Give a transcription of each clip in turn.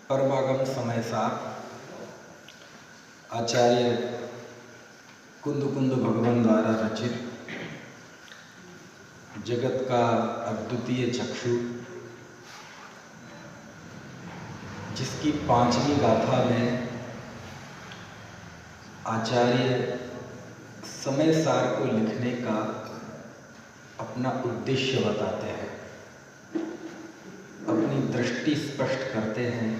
परमागम समय सार आचार्य कुंद भगवान द्वारा रचित जगत का अद्वितीय चक्षु, जिसकी 5वीं गाथा में आचार्य समय सार को लिखने का अपना उद्देश्य बताते हैं, अपनी दृष्टि स्पष्ट करते हैं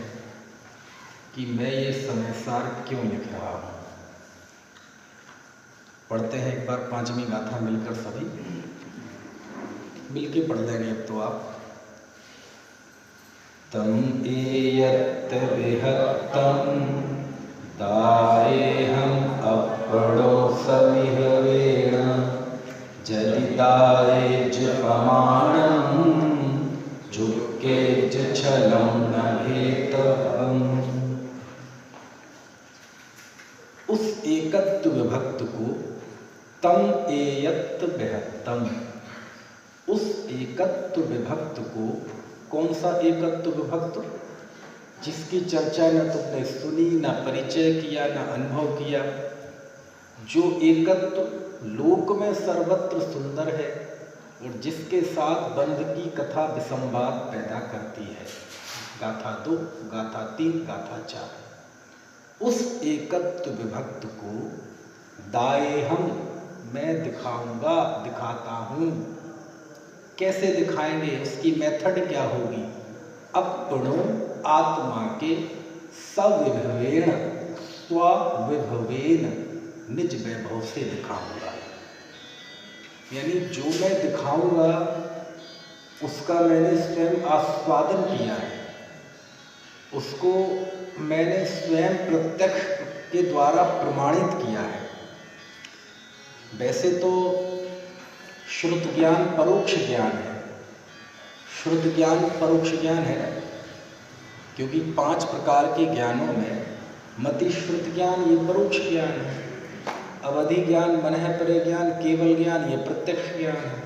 कि मैं ये समय सार क्यों लिख रहा हूँ। पढ़ते हैं एक बार 5वीं गाथा मिलकर, सभी मिलके पढ़ लेंगे अब तो आप। तम एयत विहत्तम दाएहम अपड़ो सविहवेण जलिदाएज प्रमाणम जुक्केज छलम न भेतव्यम। उस एकत्व विभक्त को तम एयत विहत्तम, उस एकत्व विभक्त को, कौन सा एकत्व विभक्त जिसकी चर्चा न तुमने सुनी, न परिचय किया, न अनुभव किया, जो एकत्व लोक में सर्वत्र सुंदर है और जिसके साथ बंध की कथा विसंवाद पैदा करती है। गाथा 2, गाथा 3, गाथा 4। उस एकत्व विभक्त को दाएहम, मैं दिखाऊंगा, दिखाता हूँ। कैसे दिखाएंगे, उसकी मेथड क्या होगी? अपनो आत्मा के सविभवेन, स्वविभवेन, निज वैभव से दिखाऊंगा। यानी जो मैं दिखाऊंगा उसका मैंने स्वयं आस्वादन किया है, उसको मैंने स्वयं प्रत्यक्ष के द्वारा प्रमाणित किया है। वैसे तो श्रुत ज्ञान परोक्ष ज्ञान है, श्रुत ज्ञान परोक्ष ज्ञान है ना, क्योंकि 5 प्रकार के ज्ञानों में मति श्रुत ज्ञान ये परोक्ष ज्ञान है, अवधि ज्ञान, मनः परे ज्ञान, केवल ज्ञान ये प्रत्यक्ष ज्ञान है।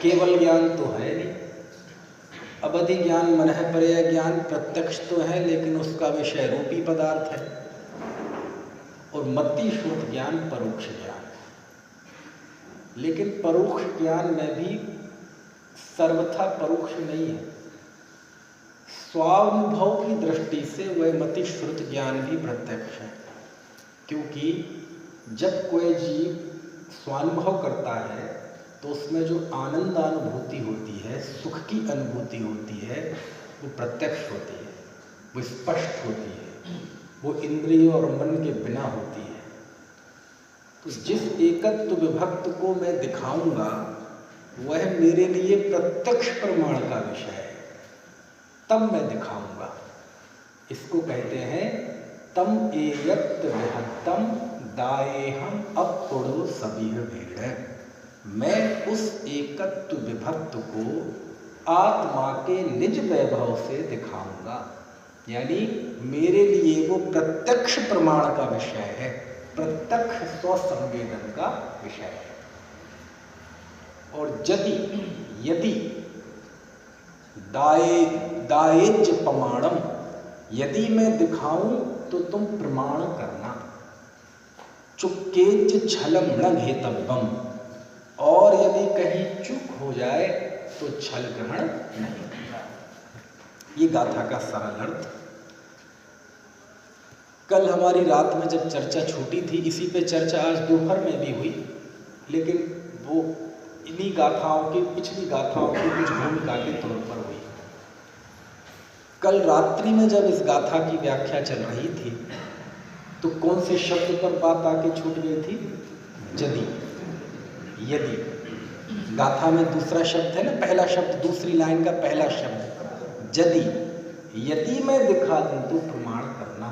केवल ज्ञान तो है नहीं, अवधि ज्ञान, मनः परे ज्ञान प्रत्यक्ष तो है लेकिन उसका विषय रूपी पदार्थ है। और मति श्रुत ज्ञान परोक्ष ज्ञान है, लेकिन परोक्ष ज्ञान में भी सर्वथा परोक्ष नहीं है। स्वानुभव की दृष्टि से वह मति श्रुत ज्ञान भी प्रत्यक्ष है, क्योंकि जब कोई जीव स्वानुभव करता है तो उसमें जो आनंद अनुभूति होती है, सुख की अनुभूति होती है, वो प्रत्यक्ष होती है, वो स्पष्ट होती है, वो इंद्रियों और मन के बिना होती है। तो जिस एकत्व विभक्त को मैं दिखाऊंगा वह मेरे लिए प्रत्यक्ष प्रमाण का विषय है, तब मैं दिखाऊंगा। इसको कहते हैं तम एयत विहत्तम दाएहम अपड़ो सविहवेण। मैं उस एकत्व विभक्त को आत्मा के निज वैभव से दिखाऊंगा, यानी मेरे लिए वो प्रत्यक्ष प्रमाण का विषय है, प्रत्यक्ष स्वसंवेदन का विषय है। और यदि दाएज प्रमाणम, यदि मैं दिखाऊं तो तुम प्रमाण करना। चुक्केज छलम न घेतव्यम, और यदि कहीं चूक हो जाए तो छल ग्रहण नहीं करना। ये गाथा का सरल अर्थ। कल हमारी रात में जब चर्चा छूटी थी, इसी पे चर्चा आज दोपहर में भी हुई, लेकिन वो इन्हीं गाथाओं की, पिछली गाथाओं की कुछ भूमिका के तौर पर हुई। कल रात्रि में जब इस गाथा की व्याख्या चल रही थी तो कौन से शब्द पर बात आके छूट गई थी? यदि। गाथा में दूसरा शब्द है ना, पहला शब्द, दूसरी लाइन का पहला शब्द यदि मैं दिखा दूं तो प्रमाण करना।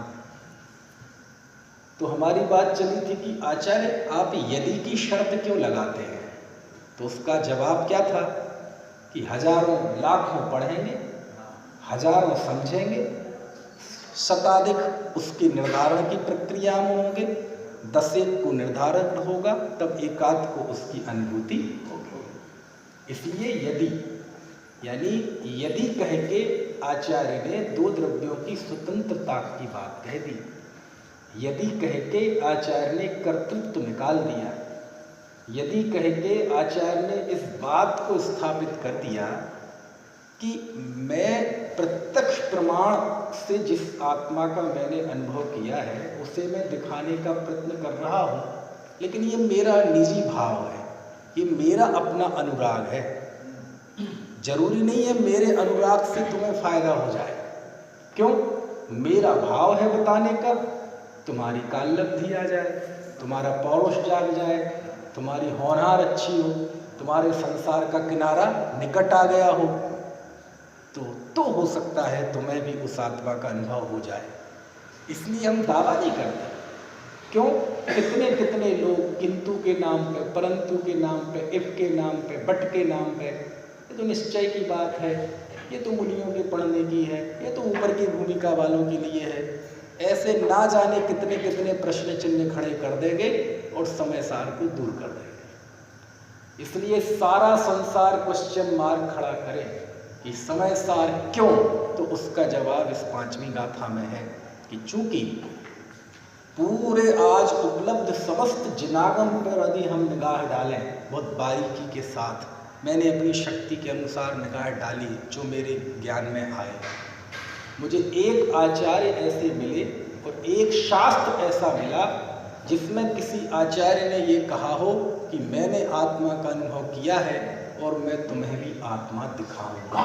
तो हमारी बात चली थी कि आचार्य आप यदि की शर्त क्यों लगाते हैं? तो उसका जवाब क्या था कि हजारों लाखों पढ़ेंगे, हजारों समझेंगे, शताधिक उसके निर्धारण की प्रक्रिया में होंगे, 10 को निर्धारण होगा, तब एकाध को उसकी अनुभूति होगी। इसलिए यदि, यानी यदि कह के आचार्य ने दो द्रव्यों की स्वतंत्रता की बात कह दी। यदि कह के आचार्य ने कर्तृत्व निकाल दिया, यदि कह के आचार्य ने इस बात को स्थापित कर दिया कि मैं प्रत्यक्ष प्रमाण से जिस आत्मा का मैंने अनुभव किया है उसे मैं दिखाने का प्रयत्न कर रहा हूँ, लेकिन ये मेरा निजी भाव है, ये मेरा अपना अनुराग है, जरूरी नहीं है मेरे अनुराग से तुम्हें फायदा हो जाए। क्यों? मेरा भाव है बताने का, तुम्हारी काललब्धि आ जाए, तुम्हारा पौरुष जाग जाए, तुम्हारी होनहार अच्छी हो, तुम्हारे संसार का किनारा निकट आ गया हो, तो हो सकता है तुम्हें भी उस आत्मा का अनुभव हो जाए। इसलिए हम दावा नहीं करते। क्यों? कितने कितने लोग किंतु के नाम पे, परंतु के नाम पे, इफ के नाम पे, बट के नाम पे, ये तो निश्चय की बात है, ये तो मुनियों के पढ़ने की है, ये तो ऊपर की भूमिका वालों के लिए है, ऐसे ना जाने कितने कितने प्रश्न चिन्ह खड़े कर देंगे और समय सार को दूर कर देंगे। इसलिए सारा संसार क्वेश्चन मार्क खड़ा करे कि समय सार क्यों, तो उसका जवाब इस 5वीं गाथा में है कि चूंकि पूरे आज उपलब्ध समस्त जिनागम पर यदि हम निगाह डालें बहुत बारीकी के साथ, मैंने अपनी शक्ति के अनुसार निगाह डाली जो मेरे ज्ञान में आए, मुझे एक आचार्य ऐसे मिले और एक शास्त्र ऐसा मिला जिसमें किसी आचार्य ने ये कहा हो कि मैंने आत्मा का अनुभव किया है और मैं तुम्हें भी आत्मा दिखाऊंगा।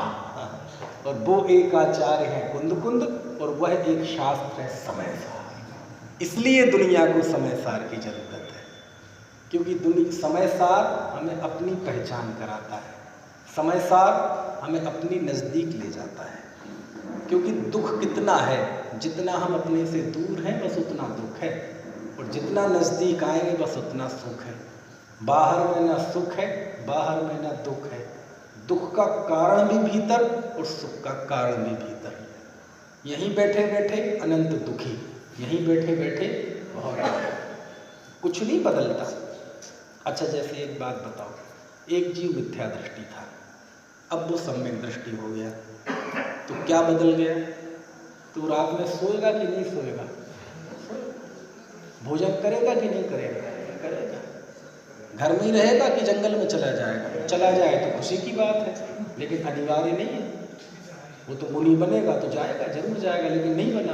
और वो एक आचार्य है कुंद और वह एक शास्त्र है समय सार। इसलिए दुनिया को समय सार की जरूरत है, क्योंकि समय सार हमें अपनी पहचान कराता है, समय सार हमें अपनी नज़दीक ले जाता है। क्योंकि दुख कितना है, जितना हम अपने से दूर हैं बस उतना दुख है, और जितना नज़दीक आएंगे बस उतना सुख है। बाहर में ना सुख है, बाहर में ना दुख है, दुख का कारण भी भीतर और सुख का कारण भी भीतर। यहीं बैठे बैठे अनंत दुखी, यहीं बैठे बैठे बहुत कुछ नहीं बदलता। अच्छा, जैसे एक बात बताओ, एक जीव मिथ्या दृष्टि था, अब वो सम्यक दृष्टि हो गया, तो क्या बदल गया? तो रात में सोएगा कि नहीं सोएगा? भोजन करेगा कि नहीं करेगा? करेगा। घर में ही रहेगा कि जंगल में चला जाएगा? चला जाए तो खुशी की बात है, लेकिन अनिवार्य नहीं है। वो तो मुनि बनेगा तो जाएगा, जरूर जाएगा, लेकिन नहीं बना,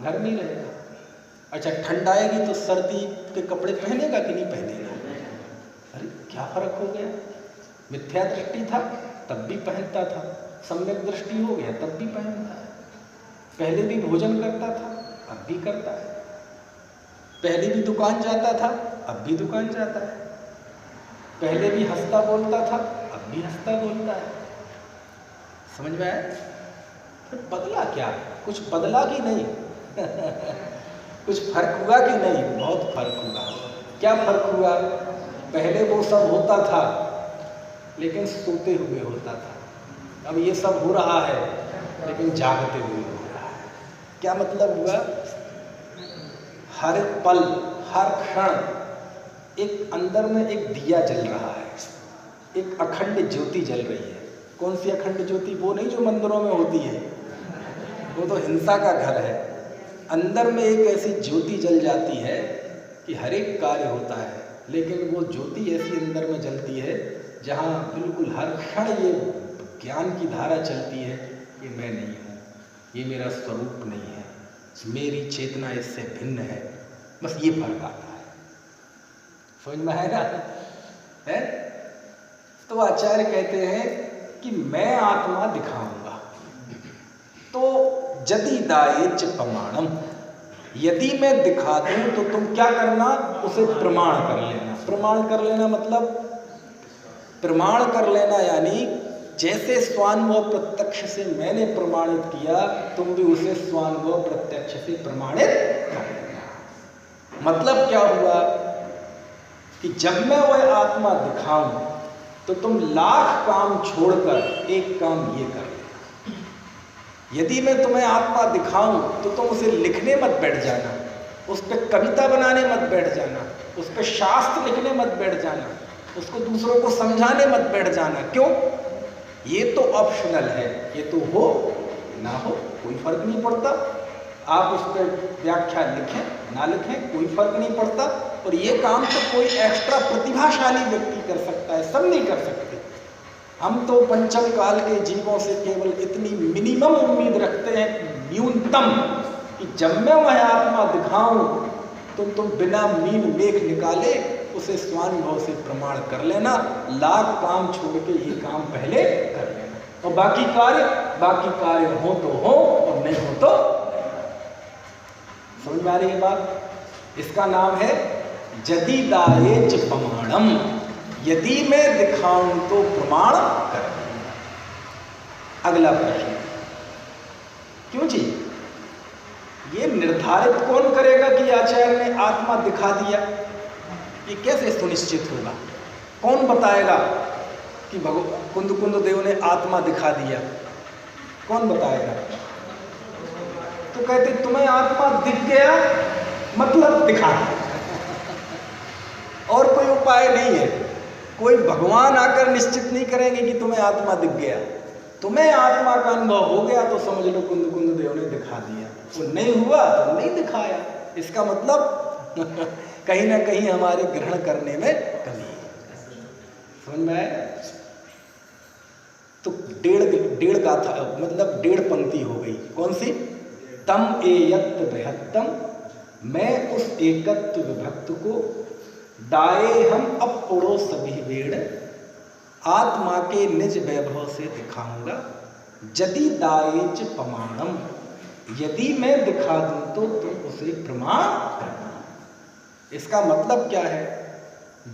घर में ही रहेगा। अच्छा, ठंड आएगी तो सर्दी के कपड़े पहनेगा कि नहीं पहनेगा? अरे क्या फर्क हो गया? मिथ्या दृष्टि था तब भी पहनता था, सम्यक दृष्टि हो गया तब भी पहनता है। पहले भी भोजन करता था, अब भी करता है। पहले भी दुकान जाता था, अब भी दुकान जाता है। पहले भी हंसता बोलता था, अब भी हंसता बोलता है। समझ में आया? फिर बदला क्या? कुछ बदला कि नहीं? कुछ फर्क हुआ कि नहीं? बहुत फर्क हुआ। क्या फर्क हुआ? पहले वो सब होता था लेकिन सोते हुए होता था, अब ये सब हो रहा है लेकिन जागते हुए हो रहा है। क्या मतलब हुआ? हर पल हर क्षण एक अंदर में एक दिया जल रहा है, एक अखंड ज्योति जल रही है। कौन सी अखंड ज्योति? वो नहीं जो मंदिरों में होती है, वो तो हिंसा का घर है। अंदर में एक ऐसी ज्योति जल जाती है कि हर एक कार्य होता है, लेकिन वो ज्योति ऐसी अंदर में जलती है जहाँ बिल्कुल हर क्षण ये ज्ञान की धारा चलती है कि मैं नहीं हूँ, ये मेरा स्वरूप नहीं है, मेरी चेतना इससे भिन्न है। बस ये फर्क आता है। समझ में आएगा है? तो आचार्य कहते हैं कि मैं आत्मा दिखाऊंगा। तो यदि दायेच प्रमाणम, यदि मैं दिखा दूं तो तुम क्या करना? उसे प्रमाण कर लेना। प्रमाण कर लेना मतलब, प्रमाण कर लेना यानी जैसे स्वानुभव प्रत्यक्ष से मैंने प्रमाणित किया, तुम भी उसे स्वानुभव प्रत्यक्ष से प्रमाणित कर लेना। मतलब क्या हुआ कि जब मैं वह आत्मा दिखाऊं तो तुम लाख काम छोड़कर एक काम ये कर लेना। यदि मैं तुम्हें आत्मा दिखाऊं तो तुम उसे लिखने मत बैठ जाना, उस पर कविता बनाने मत बैठ जाना, उस पर शास्त्र लिखने मत बैठ जाना, उसको दूसरों को समझाने मत बैठ जाना। क्यों? ये तो ऑप्शनल है, ये तो हो ना हो, कोई फर्क नहीं पड़ता। आप उस पर व्याख्या लिखें ना लिखें, कोई फर्क नहीं पड़ता। और ये काम तो कोई एक्स्ट्रा प्रतिभाशाली व्यक्ति कर सकता है, सब नहीं कर सकते। हम तो पंचम काल के जीवों से केवल इतनी मिनिमम उम्मीद रखते हैं, न्यूनतम, कि जब मैं वह आत्मा दिखाऊं तो तुम बिना मीन मेघ निकाले उसे स्वानुभव से प्रमाण कर लेना। लाख काम छोड़ के ये काम पहले कर लेना, और बाकी कार्य हो तो हो और नहीं हो तो समझ में आ रही है बात। इसका नाम है यदि दायेच प्रमाणम, यदि मैं दिखाऊं तो प्रमाण कर। अगला प्रश्न, क्यों जी ये निर्धारित कौन करेगा कि आचार्य ने आत्मा दिखा दिया? ये कैसे सुनिश्चित होगा? कौन बताएगा कि कुंद देव ने आत्मा दिखा दिया? कौन बताएगा? तो कहते तुम्हें आत्मा दिख गया मतलब दिखा दिया, और कोई उपाय नहीं है। कोई भगवान आकर निश्चित नहीं करेंगे कि तुम्हें आत्मा दिख गया। तुम्हें आत्मा का अनुभव हो गया तो समझ लो कुंद देव ने दिखा दिया, वो नहीं हुआ तो नहीं दिखाया। इसका मतलब कहीं ना कहीं हमारे ग्रहण करने में कमी है। समझ में आया? तो डेढ़ गाथा, मतलब डेढ़ पंक्ति हो गई। कौन सी? तम एयत्त बृहत्तम, मैं उस एकत्व विभक्त को दाए हम अपुड़ो सभी वेड़, आत्मा के निज वैभव से दिखाऊंगा। यदि दाएच प्रमाणम, यदि मैं दिखा दूं तो तुम उसे प्रमाण करना। इसका मतलब क्या है?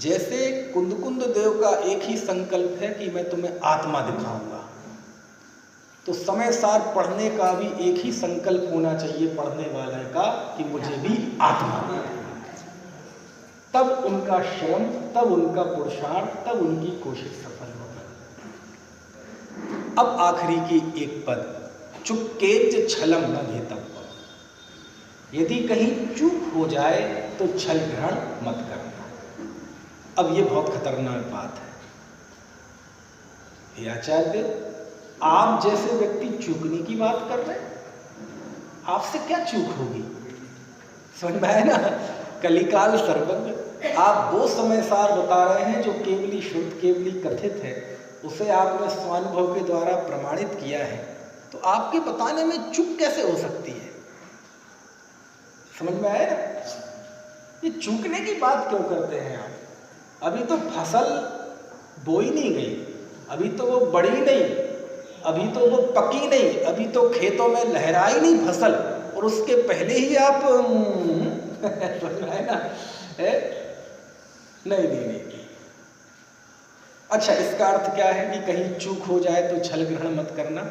जैसे कुंद देव का एक ही संकल्प है कि मैं तुम्हें आत्मा दिखाऊंगा, तो समय सार पढ़ने का भी एक ही संकल्प होना चाहिए पढ़ने वाले का कि मुझे भी आत्मा दिखाना। तब उनका श्रम, तब उनका पुरुषार्थ, तब उनकी कोशिश सफल होगी। अब आखिरी की एक पद, चुक्केच छलम न घेतव्यम, यदि कहीं चूक हो जाए तो छल ग्रहण मत करना। अब ये बहुत खतरनाक बात है। हे आचार्य, आप जैसे व्यक्ति चूकने की बात कर रहे हैं, आपसे क्या चूक होगी? समझ में आए ना? कलिकाल सर्वज्ञ, आप वो समय सार बता रहे हैं जो केवली शुद्ध, केवली कथित है, उसे आपने स्वानुभव के द्वारा प्रमाणित किया है, तो आपके बताने में चूक कैसे हो सकती है? समझ में आया ना? ये चूकने की बात क्यों करते हैं आप? अभी तो फसल बोई नहीं गई, अभी तो वो बड़ी नहीं, अभी तो वो पकी नहीं, अभी तो खेतों में लहराई नहीं फसल, और उसके पहले ही आप समझ में आया ना? नहीं। अच्छा, इसका अर्थ क्या है कि कहीं चूक हो जाए तो छल ग्रहण मत करना?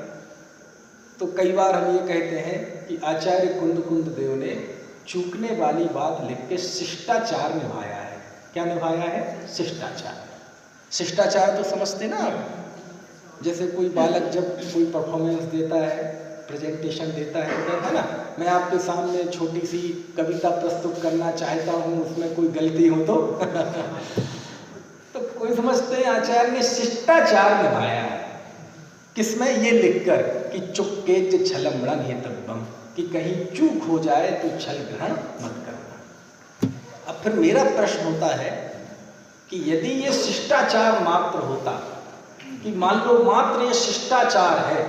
तो कई बार हम ये कहते हैं कि आचार्य कुंद देव ने चूकने वाली बात लिख के शिष्टाचार निभाया है। क्या निभाया है? शिष्टाचार। शिष्टाचार तो समझते ना आप? जैसे कोई बालक जब कोई परफॉर्मेंस देता है, प्रेजेंटेशन देता है, तो कहता है ना, मैं आपके सामने छोटी सी कविता प्रस्तुत करना चाहता हूँ, उसमें कोई गलती हो तो तो कोई समझते हैं आचार्य ने शिष्टाचार निभाया है। किसमें? ये लिखकर कि चुक्केच छलम न घेतव्यम, कि कहीं चूक हो जाए तो छल ग्रहण मत करना। अब फिर मेरा प्रश्न होता है कि यदि ये शिष्टाचार मात्र होता, कि मान लो मात्र ये शिष्टाचार है,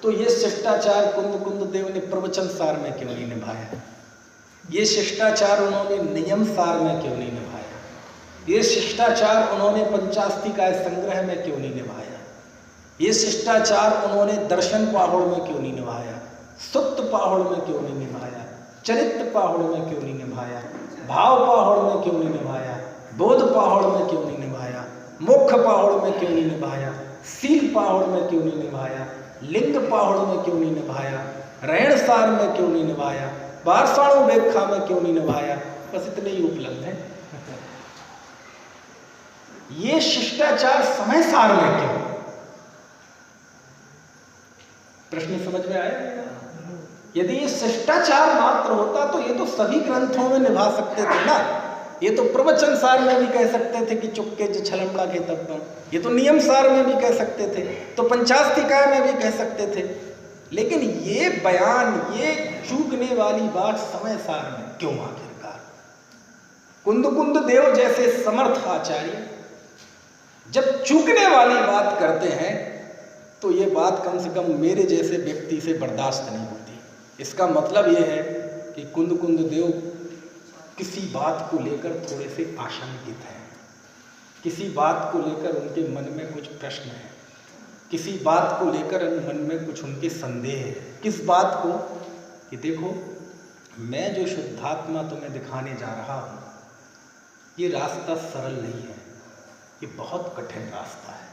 तो ये शिष्टाचार कुंद देव ने प्रवचन सार में क्यों नहीं निभाया? ये शिष्टाचार उन्होंने नियम सार में क्यों नहीं निभाया? ये शिष्टाचार उन्होंने पंचास्तिकाय संग्रह में क्यों नहीं निभाया? ये शिष्टाचार उन्होंने दर्शन पाहुड़ में क्यों नहीं निभाया? सुत्त पाहुड़ में क्यों नहीं निभाया? चरित्र पाहुड़ में क्यों नहीं निभाया? भाव पाहुड़ में क्यों नहीं निभाया? बोध पाहुड़ में क्यों नहीं निभाया? मोक्ष पाहुड़ में क्यों नहीं निभाया? सील पाहुड़ में क्यों नहीं निभाया? लिंग पाहुड़ में क्यों नहीं निभाया? रहण सार में क्यों नहीं निभाया? बारसाणु व्याख्या में क्यों नहीं निभाया? बस इतने ही उपलब्ध है। ये शिष्टाचार समय सार में क्यों? प्रश्न समझ में आया? यदि ये शिष्टाचार मात्र होता तो ये तो सभी ग्रंथों में निभा सकते थे ना। ये तो प्रवचन सार में भी कह सकते थे कि चुक्केच छलम न घेतव्यम, ये तो नियम सार में भी कह सकते थे, तो पंचास्तिकाय में भी कह सकते थे, लेकिन ये बयान, ये चूकने वाली बात समय सार में क्यों आखिरकार? कुंद देव जैसे समर्थ आचार्य जब चूकने वाली बात करते हैं तो ये बात कम से कम मेरे जैसे व्यक्ति से बर्दाश्त नहीं होती। इसका मतलब ये है कि कुंद देव किसी बात को लेकर थोड़े से आशंकित हैं, किसी बात को लेकर उनके मन में कुछ प्रश्न है, किसी बात को लेकर मन में कुछ उनके संदेह है। किस बात को? कि देखो, मैं जो शुद्धात्मा तुम्हें दिखाने जा रहा हूँ, ये रास्ता सरल नहीं है, ये बहुत कठिन रास्ता है,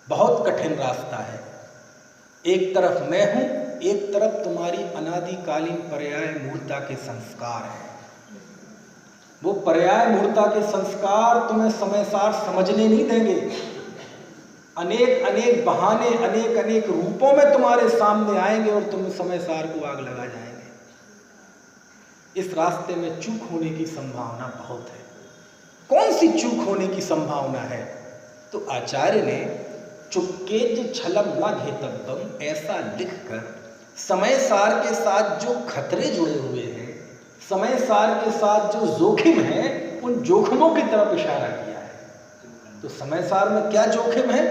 बहुत कठिन रास्ता है। एक तरफ मैं हूँ, एक तरफ तुम्हारी अनादिकालीन पर्याय मूर्ता के संस्कार हैं। वो पर्याय मूर्ता के संस्कार तुम्हें समय सार समझने नहीं देंगे। अनेक अनेक बहाने, अनेक अनेक रूपों में तुम्हारे सामने आएंगे और तुम समय सार को आग लगा जाएंगे। इस रास्ते में चूक होने की संभावना बहुत है। कौन सी चूक होने की संभावना है? तो आचार्य ने चुक्केज छलम न घेतव्यम ऐसा लिखकर समय सार के साथ जो खतरे जुड़े हुए हैं, समय सार के साथ जो जोखिम है, उन जोखिमों की तरफ इशारा किया है। तो समय सार में क्या जोखिम है?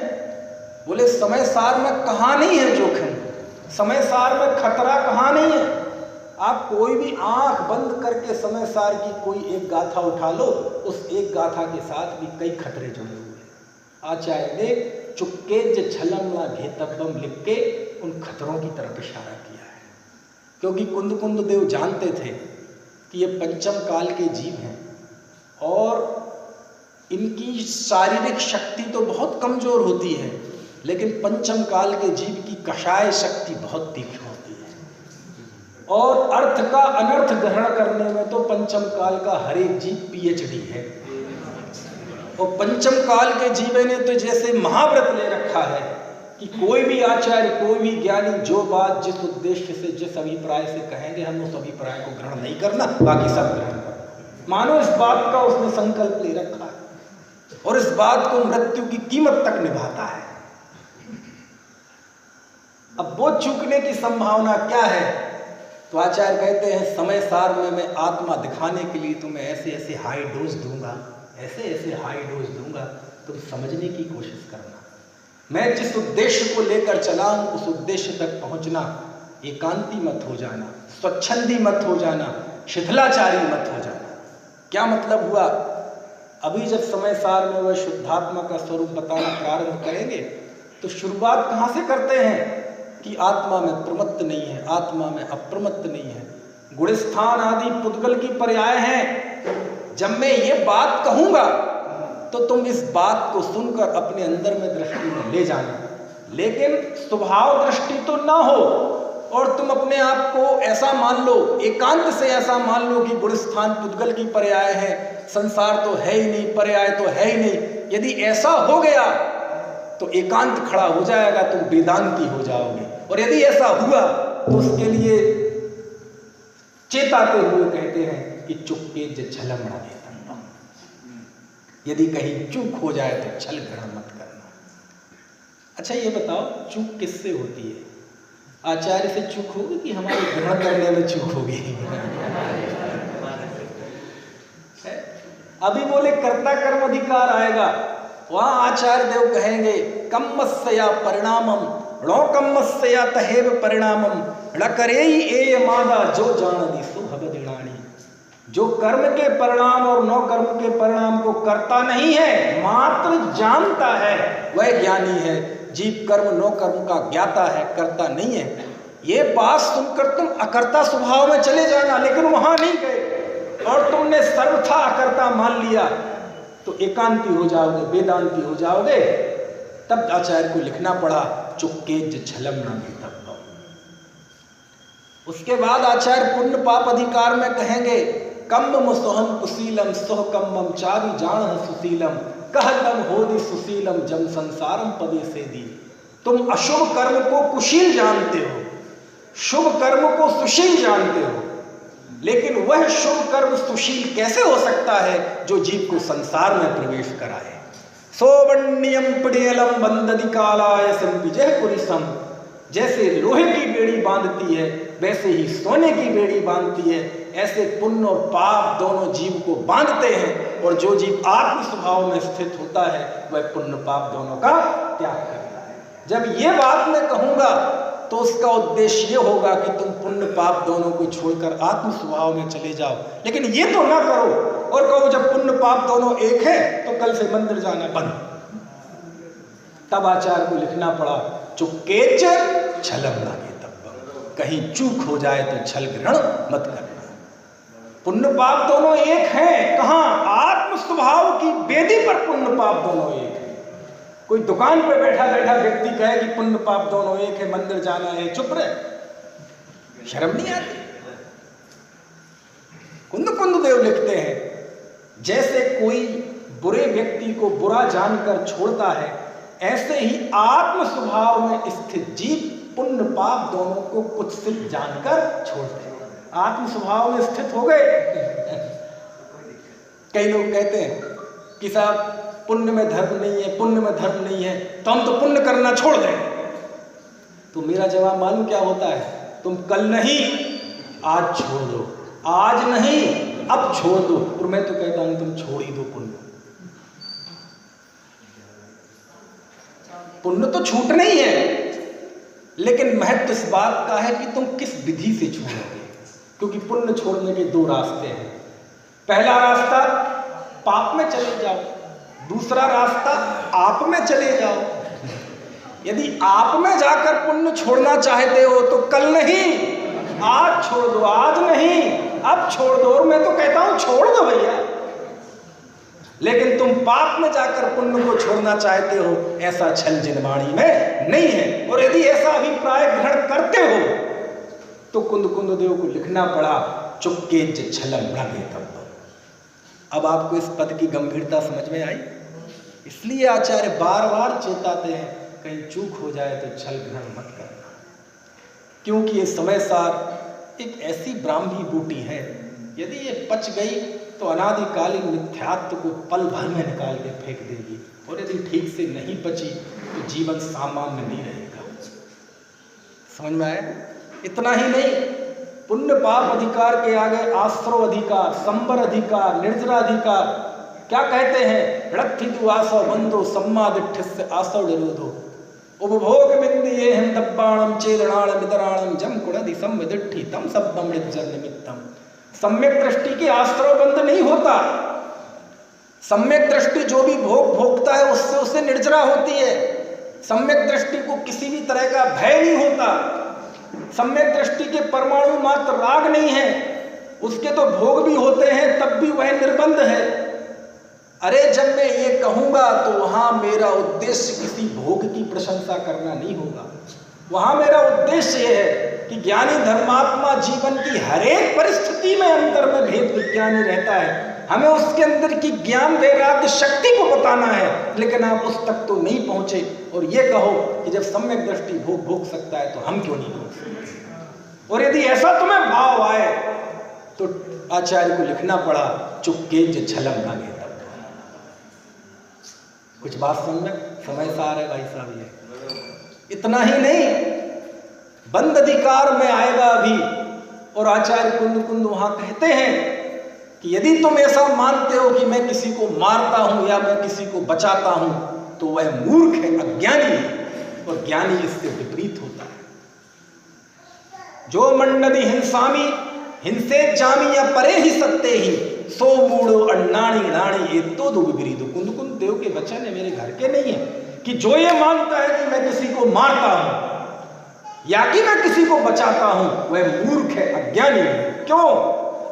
बोले समय सार में कहाँ नहीं है जोखिम, समय सार में खतरा कहाँ नहीं है। आप कोई भी आंख बंद करके समय सार की कोई एक गाथा उठा लो, उस एक गाथा के साथ भी कई खतरे जुड़े हुए हैं। आचार्य ने चुक्केज छलम न घेतव्यम लिख के उन खतरों की तरफ इशारा किया है, क्योंकि कुंद देव जानते थे कि ये पंचम काल के जीव हैं और इनकी शारीरिक शक्ति तो बहुत कमजोर होती है, लेकिन पंचम काल के जीव की कषाय शक्ति बहुत तीव्र होती है और अर्थ का अनर्थ ग्रहण करने में तो पंचम काल का हर एक जीव PhD है। और पंचम काल के जीवे ने तो जैसे महाव्रत ले रखा है कि कोई भी आचार्य, कोई भी ज्ञानी जो बात जिस उद्देश्य से, जिस अभिप्राय से कहेंगे, हम उस अभिप्राय को ग्रहण नहीं करना, बाकी सब ग्रहण करना। मानो इस बात का उसने संकल्प ले रखा है और इस बात को मृत्यु की कीमत तक निभाता है। अब वो चूकने की संभावना क्या है? तो आचार्य कहते हैं समय सार में मैं आत्मा दिखाने के लिए तुम्हें ऐसे ऐसे हाई डोज दूंगा, ऐसे ऐसे हाई डोज दूंगा, तुम समझने की कोशिश करना। मैं जिस उद्देश्य को लेकर चला हूं उस उद्देश्य तक पहुंचना, एकांती मत हो जाना, स्वच्छंदी मत हो जाना, शिथिलाचारी मत हो जाना। क्या मतलब हुआ? अभी जब समय सार में वह शुद्धात्मा का स्वरूप बताना प्रारंभ करेंगे तो शुरुआत कहाँ से करते हैं कि आत्मा में प्रमत्त नहीं है, आत्मा में अप्रमत्त नहीं है, गुणस्थान आदि पुद्गल की पर्याय हैं। जब मैं ये बात कहूंगा तो तुम इस बात को सुनकर अपने अंदर में दृष्टि में ले जाना, लेकिन स्वभाव दृष्टि तो ना हो और तुम अपने आप को ऐसा मान लो, एकांत से ऐसा मान लो कि गुणस्थान पुद्गल की पर्याय है, संसार तो है ही नहीं, पर्याय तो है ही नहीं। यदि ऐसा हो गया तो एकांत खड़ा हो जाएगा, तुम वेदांती हो जाओगे। और यदि ऐसा हुआ तो उसके लिए चेताते हुए कहते हैं कि चुक्के छलम न घेतव्यम। यदि कहीं चूक हो जाए तो छल ग्रहण मत करना। अच्छा ये बताओ, चूक किससे होती है? आचार्य से चूक होगी कि हमारे ग्रहण करने में चूक होगी? अभी बोले कर्ता कर्म अधिकार आएगा, वहां आचार्य देव कहेंगे कम्मस्या परिणामम णो कम्मस्या तहेव परिणामम णकरेई एय मादा जो जानदी सो हबदिणाणी। जो कर्म के परिणाम और नो कर्म के परिणाम को करता नहीं है, मात्र जानता है, वह ज्ञानी है। जीव कर्म नो कर्म का ज्ञाता है, करता नहीं है। ये बात सुनकर तुम अकर्ता स्वभाव में चले जाना, लेकिन वहां नहीं गए और तुमने सर्वथा अकर्ता मान लिया तो एकांती हो जाओगे, वेदांती हो जाओगे। तब आचार्य को लिखना पड़ा चुक्के छलम न घेतव्यम। उसके बाद आचार्य पुण्य पाप अधिकार में कहेंगे कम्म सोहम कुशीलम सोह कम्मम चारु जान सुशीलम कह तम होदि सुशीलम जम संसारम पदे से दी। तुम अशुभ कर्म को कुशील जानते हो, शुभ कर्म को सुशील जानते हो, लेकिन वह शुभ कर्म सुशील कैसे हो सकता है जो जीव को संसार में प्रवेश कराए। सोवण्यम पिडियलम बंददि कालाय संविजय पुरिसम जैसे लोहे की बेड़ी बांधती है वैसे ही सोने की बेड़ी बांधती है। ऐसे पुण्य और पाप दोनों जीव को बांधते हैं, और जो जीव आत्म स्वभाव में स्थित होता है वह पुण्य पाप दोनों का त्याग करता है। जब ये बात मैं कहूँगा तो उसका उद्देश्य ये होगा कि तुम पुण्य पाप दोनों को छोड़कर आत्म स्वभाव में चले जाओ। लेकिन ये तो ना करो और कहो जब पुण्य पाप दोनों एक है तो कल से मंदिर जाना बंद। तब आचार्य को लिखना पड़ा चुकेच छलम लागे तब, कहीं चूक हो जाए तो छल ग्रहण मत करना। पुण्य पाप दोनों एक हैं। कहां? आत्म स्वभाव की वेदी पर पुण्य पाप दोनों एक है। कोई दुकान पर बैठा बैठा व्यक्ति कहे कि पुण्य पाप दोनों एक है, मंदिर जाना है, चुप रहे, शर्म नहीं आती? कुंद कुंद देव लिखते हैं जैसे कोई बुरे व्यक्ति को बुरा जानकर छोड़ता है, ऐसे ही आत्म स्वभाव में स्थित जीव पुण्य पाप दोनों को कुत्सित जानकर छोड़ते हैं। आत्म स्वभाव में स्थित हो गए। कई लोग कहते हैं कि साहब पुण्य में धर्म नहीं है, पुण्य में धर्म नहीं है, तो हम तो पुण्य करना छोड़ देंगे। तो मेरा जवाब मालूम क्या होता है? तुम कल नहीं आज छोड़ दो, आज नहीं अब छोड़ दो। और मैं तो कहता हूं तुम छोड़ ही दो पुण्य। पुण्य तो छूटना ही है, लेकिन महत्व इस बात का है कि तुम किस विधि से छोड़ोगे। क्योंकि पुण्य छोड़ने के दो रास्ते हैं। पहला रास्ता पाप में चले जाओ, दूसरा रास्ता आप में चले जाओ। यदि आप में जाकर पुण्य छोड़ना चाहते हो तो कल नहीं आज छोड़ दो, आज नहीं अब छोड़ दो। और मैं तो कहता हूं छोड़ दो भैया। लेकिन तुम पाप में जाकर पुण्य को छोड़ना चाहते हो, ऐसा छल जिनवाणी में नहीं है। और यदि ऐसा अभिप्राय ग्रहण करते हो तो कुंद कुंद देव को लिखना पड़ा चुपके छलम लगे तब। अब आपको इस पद की गंभीरता समझ में आई? इसलिए आचार्य बार बार चेताते हैं कहीं चूक हो जाए तो छल ग्रहण मत करना। क्योंकि ये समय सार एक ऐसी ब्राह्मी बूटी है, यदि ये पच गई तो अनादिकालीन मिथ्यात्व को पल भर में निकाल के फेंक देगी। और यदि ठीक से नहीं पची तो जीवन सामान्य नहीं रहेगा। समझ में आया? इतना ही नहीं, पुण्य पाप अधिकार के आगे आश्रव अधिकार, संबर अधिकार, निर्जरा अधिकार क्या कहते हैं? रक्षितु आसव बंधो सम्मादिठ्य आसव निरोधो उपभोग मिंदिये हम दब्बाणम चेदणाणम विदराणम जम कुड़दि सम्मिदिठ्ठी तम सब्बम निर्जर निमित्तम। सम्यक दृष्टि के आश्रव बंध नहीं होता। सम्यक दृष्टि जो भी भोग भोगता है उससे उसे निर्जरा होती है। सम्यक दृष्टि को किसी भी तरह का भय नहीं होता। सम्यक दृष्टि के परमाणु मात्र राग नहीं है, उसके तो भोग भी होते हैं, तब भी वह निर्बंध है। अरे जब मैं ये कहूंगा तो वहां मेरा उद्देश्य किसी भोग की प्रशंसा करना नहीं होगा। वहां मेरा उद्देश्य यह है कि ज्ञानी धर्मात्मा जीवन की हर एक परिस्थिति में अंतर में भेद विज्ञानी रहता है। हमें उसके अंदर की ज्ञान वैराग्य शक्ति को बताना है, लेकिन आप उस तक तो नहीं पहुंचे और ये कहो कि जब सम्यक दृष्टि भोग भोग सकता है तो हम क्यों नहीं भोग सकते। और यदि ऐसा तुम्हें भाव आए तो आचार्य को लिखना पड़ा चुपके छलम लागे तब। कुछ बात समझ में समय से आ रहा है भाई साहब? ये इतना ही नहीं, बंद अधिकार में आएगा अभी। और आचार्य कुंद कुंद वहां कहते हैं कि यदि तुम ऐसा मानते हो कि मैं किसी को मारता हूं या मैं किसी को बचाता हूं तो वह मूर्ख है, अज्ञानी है। और ज्ञानी इससे विपरीत होता है। जो मंडदी हिंसामी हिंसे जामी या परे ही सत्ते ही सो मूड़ो अन्नाणी राणी ये तो दो विपरीत। कुंद कुंद देव के वचन है, मेरे घर के नहीं है। कि जो ये मानता है कि मैं किसी को मारता हूं या कि मैं किसी को बचाता हूं वह मूर्ख है, अज्ञानी है। क्यों?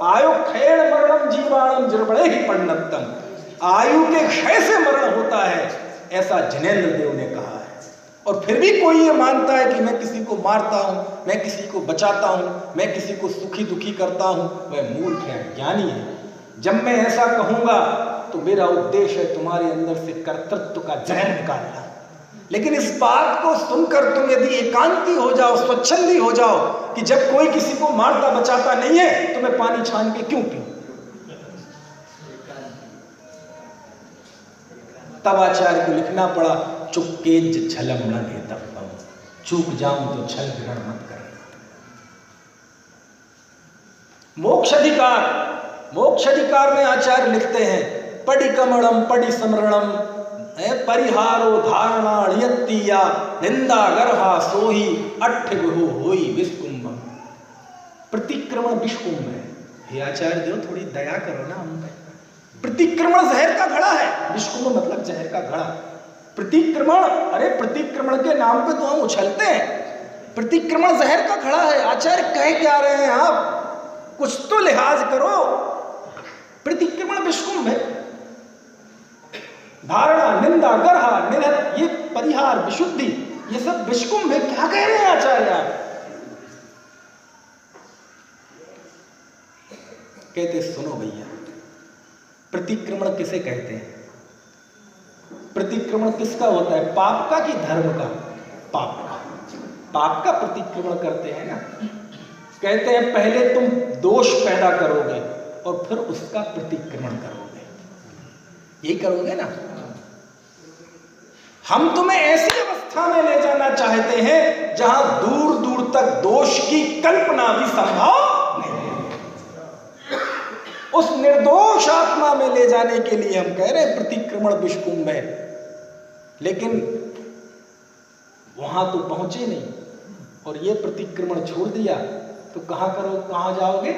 आयु खेड़ मरणम जीवाणम जड़बड़े ही पंडितम। आयु के क्षय से मरण होता है, ऐसा जिनेंद्र देव ने कहा है। और फिर भी कोई ये मानता है कि मैं किसी को मारता हूं, मैं किसी को बचाता हूं, मैं किसी को सुखी दुखी करता हूं, वह मूर्ख है, ज्ञानी है। जब मैं ऐसा कहूंगा तो मेरा उद्देश्य है तुम्हारे अंदर से कर्तृत्व का जहर निकालना। लेकिन इस बात को सुनकर तुम यदि एकांती हो जाओ, स्वच्छंदी हो जाओ कि जब कोई किसी को मारता बचाता नहीं है तो मैं पानी छान के क्यों पीऊं, तब आचार्य को लिखना पड़ा चुपके छलम लगे तब। चूक जाऊं तो छल ग्रहण मत करना। मोक्ष अधिकार में आचार्य लिखते हैं, पടി कमणम पടി समरणम परिहारो धारणा यत्तिया निंदा गर्हा सोही अट्ठ गुरु होई विष्कुंभ। प्रतिक्रमण विष्कुंभ है। हे आचार्य देव थोड़ी दया करो ना हम पे। प्रतिक्रमण जहर का घड़ा है, विष्कुंभ मतलब जहर का घड़ा। प्रतिक्रमण, अरे प्रतिक्रमण के नाम पे तो हम उछलते हैं, प्रतिक्रमण जहर का घड़ा है। आचार्य कह क्या रहे हैं आप, कुछ तो लिहाज करो। प्रतिक्रमण विष्कुंभ है। धारणा निंदा गर्हा निरत ये परिहार विशुद्धि ये सब विष्कुंभ है। क्या कह रहे हैं आचार्य आप? कहते सुनो भैया, प्रतिक्रमण किसे कहते हैं? प्रतिक्रमण किसका होता है, पाप का कि धर्म का? पाप का। पाप का प्रतिक्रमण करते हैं ना। कहते हैं पहले तुम दोष पैदा करोगे और फिर उसका प्रतिक्रमण करोगे, ये करोगे ना। हम तुम्हें ऐसी अवस्था में ले जाना चाहते हैं जहां दूर दूर तक दोष की कल्पना भी संभव नहीं है। उस निर्दोष आत्मा में ले जाने के लिए हम कह रहे हैं प्रतिक्रमण विष्कुंभ है। लेकिन वहां तो पहुंचे नहीं और ये प्रतिक्रमण छोड़ दिया तो कहां जाओगे?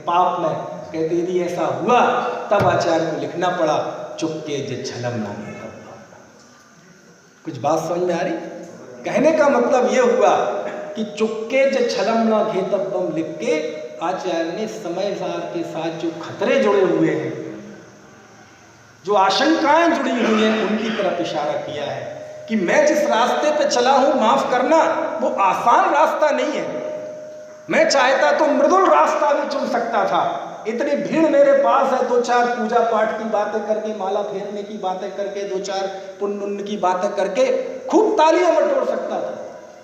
पाप में। कहते यदि ऐसा हुआ तब आचार्य को लिखना पड़ा चुपके जे छलम ना है। कुछ बात समझ में आ रही? कहने का मतलब यह हुआ कि चुपके जे छलम ना घेतब्बम लिख के आचार्य ने समय सार के साथ जो खतरे जुड़े हुए हैं, जो आशंकाएं जुड़ी हुई हैं, उनकी तरफ इशारा किया है कि मैं जिस रास्ते पे चला हूं, माफ करना, वो आसान रास्ता नहीं है। मैं चाहता तो मृदुल रास्ता भी चुन सकता था। इतनी भीड़ मेरे पास है, दो चार पूजा पाठ की बातें करके, माला फेरने की बातें करके, दो चार पुण्य की बातें करके खूब तालियां बटोर सकता था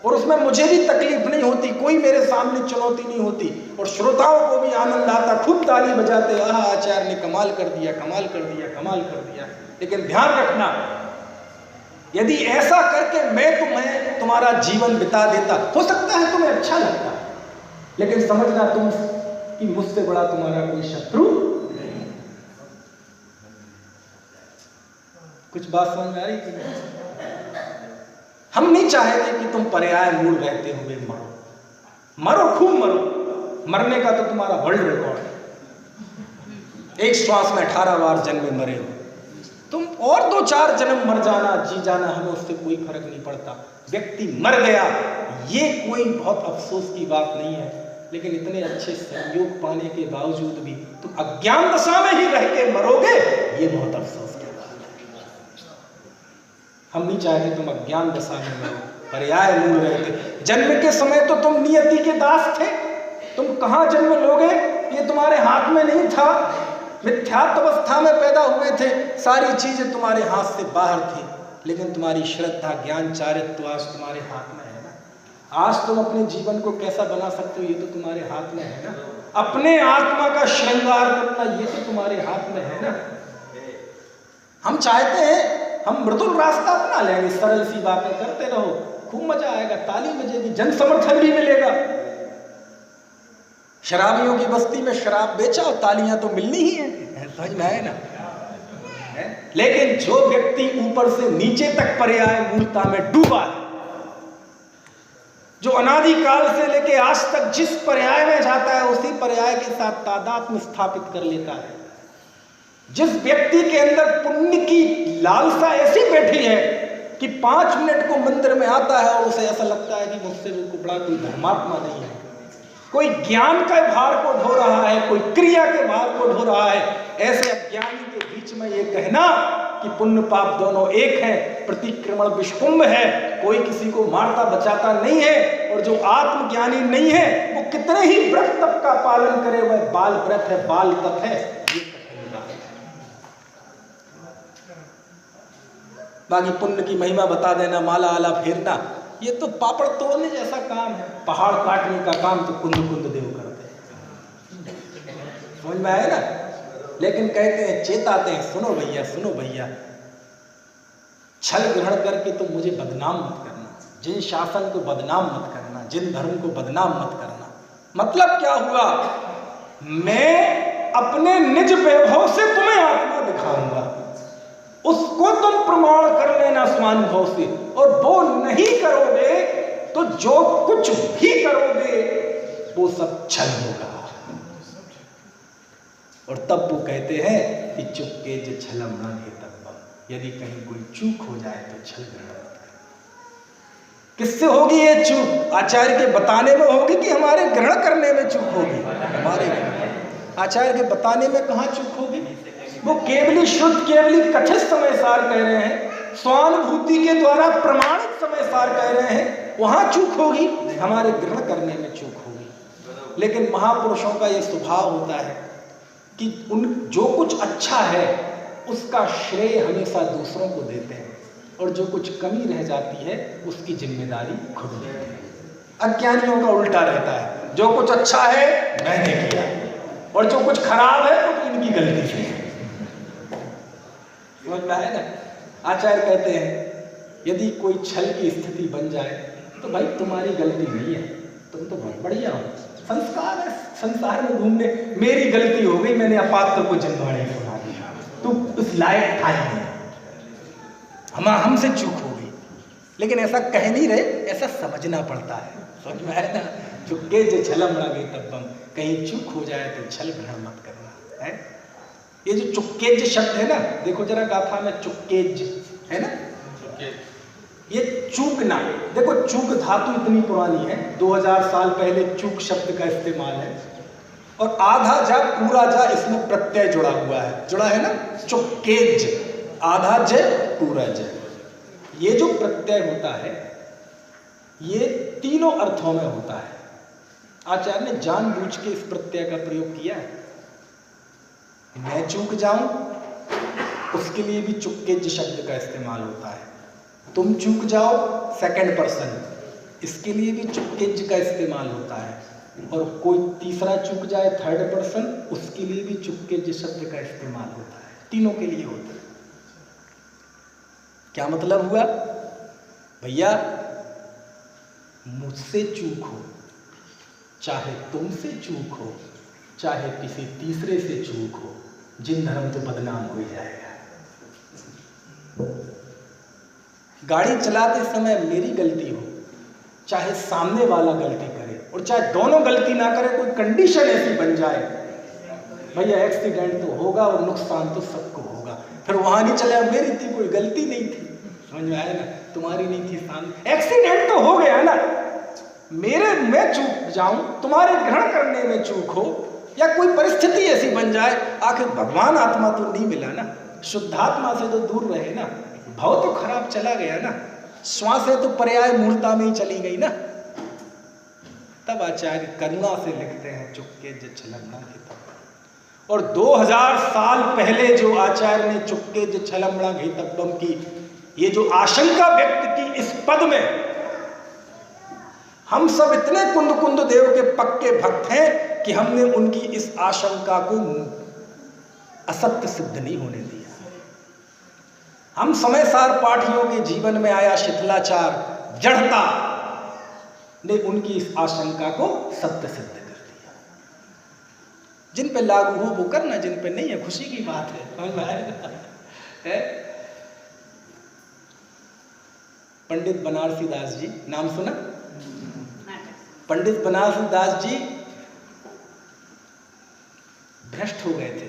और उसमें मुझे भी तकलीफ नहीं होती, कोई मेरे सामने चुनौती नहीं होती और श्रोताओं को भी आनंद आता, खूब ताली बजाते, आह आचार्य ने कमाल कर दिया, कमाल कर दिया, कमाल कर दिया। लेकिन ध्यान रखना, यदि ऐसा करके मैं तुम्हारा जीवन बिता देता, हो सकता है तुम्हें अच्छा लगता, लेकिन समझना तुम कि मुझसे बड़ा तुम्हारा कोई शत्रु नहीं। कुछ बात समझ में आ रही थी? हम नहीं चाहते कि तुम पर्याय मूल रहते हुए मरो, खूब मरो। मरने का तो तुम्हारा वर्ल्ड रिकॉर्ड है। एक श्वास में 18 बार जन्म मरे हो तुम, और 2-4 जन्म मर जाना, जी जाना, हमें उससे कोई फर्क नहीं पड़ता। व्यक्ति मर गया, ये कोई बहुत अफसोस की बात नहीं है। लेकिन इतने अच्छे संयोग पाने के बावजूद भी तुम अज्ञान दशा में ही रह के मरोगे, ये बहुत अफसोस की बात है। हम नहीं चाहते तुम अज्ञान दशा में मरो, पर्याय मूल रहते। जन्म के समय तो तुम नियति के दास थे, तुम कहां जन्म लोगे ये तुम्हारे हाथ में नहीं था। मिथ्यात्व अवस्था में पैदा हुए थे, सारी चीजें तुम्हारे हाथ से बाहर थी, लेकिन तुम्हारी श्रद्धा, ज्ञान, चारित्व आज तुम्हारे हाथ में है ना। आज तुम अपने जीवन को कैसा बना सकते हो ये तो तुम्हारे हाथ में है ना। अपने आत्मा का श्रृंगार करना ये तो तुम्हारे हाथ में है ना। हम चाहते हैं हम मृदुल रास्ता अपना लेंगे, सरल सी बातें करते रहो, खूब मजा आएगा, ताली बजेगी, जन समर्थन भी मिलेगा। शराबियों की बस्ती में शराब बेचा और तालियां तो मिलनी ही है, समझ में आए ना। लेकिन जो व्यक्ति ऊपर से नीचे तक पर्याय मूलता में डूबा है, जो अनादिकाल से लेके आज तक जिस पर्याय में जाता है उसी पर्याय के साथ तादात्म्य स्थापित कर लेता है, जिस व्यक्ति के अंदर पुण्य की लालसा ऐसी बैठी है कि 5 मिनट को मंदिर में आता है और उसे ऐसा लगता है कि मुझसे भी बड़ा कोई धर्मात्मा नहीं है, कोई ज्ञान के भार को ढो रहा है, कोई क्रिया के भार को ढो रहा है, ऐसे अज्ञानी के बीच में ये कहना कि पुण्य पाप दोनों एक हैं, प्रतिक्रमण विष्कुंभ है, कोई किसी को मारता बचाता नहीं है, और जो आत्मज्ञानी नहीं है वो कितने ही व्रत तप का पालन करे वह बाल व्रत है, बाल तप है, ये कहेगा। बाकी पुण्य की महिमा बता देना, माला आला फेरना, ये तो पापड़ तोड़ने जैसा काम है। पहाड़ काटने का काम तो कुंद कुंद देव करते हैं, समझ में आया ना। लेकिन कहते हैं, चेताते हैं, सुनो भैया, सुनो भैया, छल ग्रहण करके तुम मुझे बदनाम मत करना, जिन शासन को बदनाम मत करना, जिन धर्म को बदनाम मत करना। मतलब क्या हुआ, मैं अपने निज वैभव से तुम्हें आत्मा दिखाऊंगा, उसको तुम प्रमाण कर लेना स्वानुभव से, और वो नहीं करोगे तो जो कुछ भी करोगे वो सब छल होगा। और तब वो कहते हैं कि चुपके जे छलम न घेतब्बम, यदि कहीं कोई चूक हो जाए तो छल ग्रहण मत कर। किससे होगी ये चूक? आचार्य के बताने में होगी कि हमारे ग्रहण करने में चूक होगी? हमारे आचार्य के बताने में कहाँ चूक होगी? वो केवली शुद्ध केवली कथित समय सार कह रहे हैं, स्वानुभूति के द्वारा प्रमाणित समय सार कह रहे हैं, वहां चूक होगी, हमारे ग्रहण करने में चूक होगी। लेकिन महापुरुषों का ये स्वभाव होता है कि उन जो कुछ अच्छा है उसका श्रेय हमेशा दूसरों को देते हैं, और जो कुछ कमी रह जाती है उसकी जिम्मेदारी खुद लेते हैं। अज्ञानियों का उल्टा रहता है, जो कुछ अच्छा है मैंने किया, और जो कुछ खराब है वो इनकी गलती से। समझ में आया ना? आचार्य कहते हैं यदि कोई छल की स्थिति बन जाए तो भाई तुम्हारी गलती नहीं है, तुम तो बहुत बढ़िया हो, संस्कार है संसार में घूमने, मेरी गलती हो गई, मैंने अपात्र को जिनवाड़े सुना दिया, तू उस लायक था ही नहीं, हमसे चूक हो गई। लेकिन ऐसा कह नहीं रहे, ऐसा समझना पड़ता है। समझ में आया ना? चुपके जे छलम लगे तब्बम, कहीं चूक हो जाए तो छल ग्रहण मत करना है। ये जो चुक्केज शब्द है ना, देखो जरा गाथा में चुक्केज है ना, ये चूकना, देखो चूक धातु इतनी पुरानी है, 2000 साल पहले चूक शब्द का इस्तेमाल है, और आधा जा पूरा जा इसमें प्रत्यय जुड़ा हुआ है, जुड़ा है ना, चुक्केज, आधा ज पूरा ज। ये जो प्रत्यय होता है ये तीनों अर्थों में होता है। आचार्य ने जानबूझ के इस प्रत्यय का प्रयोग किया है। मैं चूक जाऊं उसके लिए भी चुक्केज शब्द का इस्तेमाल होता है, तुम चूक जाओ सेकंड पर्सन, इसके लिए भी चुक्केज का इस्तेमाल होता है, और कोई तीसरा चूक जाए थर्ड पर्सन, उसके लिए भी चुक्केज शब्द का इस्तेमाल होता है। तीनों के लिए होता है। क्या मतलब हुआ भैया? मुझसे चूक हो, चाहे तुमसे चूक हो, चाहे किसी तीसरे से चूक हो, जिन धर्म तो बदनाम हो जाएगा। गाड़ी चलाते समय मेरी गलती हो, चाहे सामने वाला गलती करे, और चाहे दोनों गलती ना करे, कोई कंडीशन ऐसी बन जाए, भैया एक्सीडेंट तो होगा और नुकसान तो सबको होगा। फिर वहां नहीं चले, मेरी थी, कोई गलती नहीं थी। समझ में आया ना? तुम्हारी नहीं थी, सामने एक्सीडेंट तो हो गया ना, मैं चूक जाऊं, तुम्हारे ग्रहण करने में चूक हो, या कोई परिस्थिति ऐसी बन जाए, आखिर भगवान आत्मा तो नहीं मिला ना, शुद्धात्मा से तो दूर रहे ना, भाव तो खराब चला गया ना, श्वासें तो पर्याय मूर्ता में ही चली गई ना। तब आचार्य करुणा से लिखते हैं चुक्के जे छलम न घेतब्बम। और 2000 साल पहले जो आचार्य ने चुक्के जे छलम न घेतब्बम की ये जो आशंका व्यक्त की इस पद में, हम सब इतने कुंद कुंद देव के पक्के भक्त हैं कि हमने उनकी इस आशंका को असत्य सिद्ध नहीं होने दिया। हम समय सार पाठियों के जीवन में आया शिथिलाचार, जड़ता ने उनकी इस आशंका को सत्य सिद्ध कर दिया। जिन पे लागू हो वो करना, जिन पे नहीं है खुशी की बात है। समझ में आया? पंडित बनारसी दास जी, नाम सुना? पंडित बनारसी दास जी भ्रष्ट हो गए थे,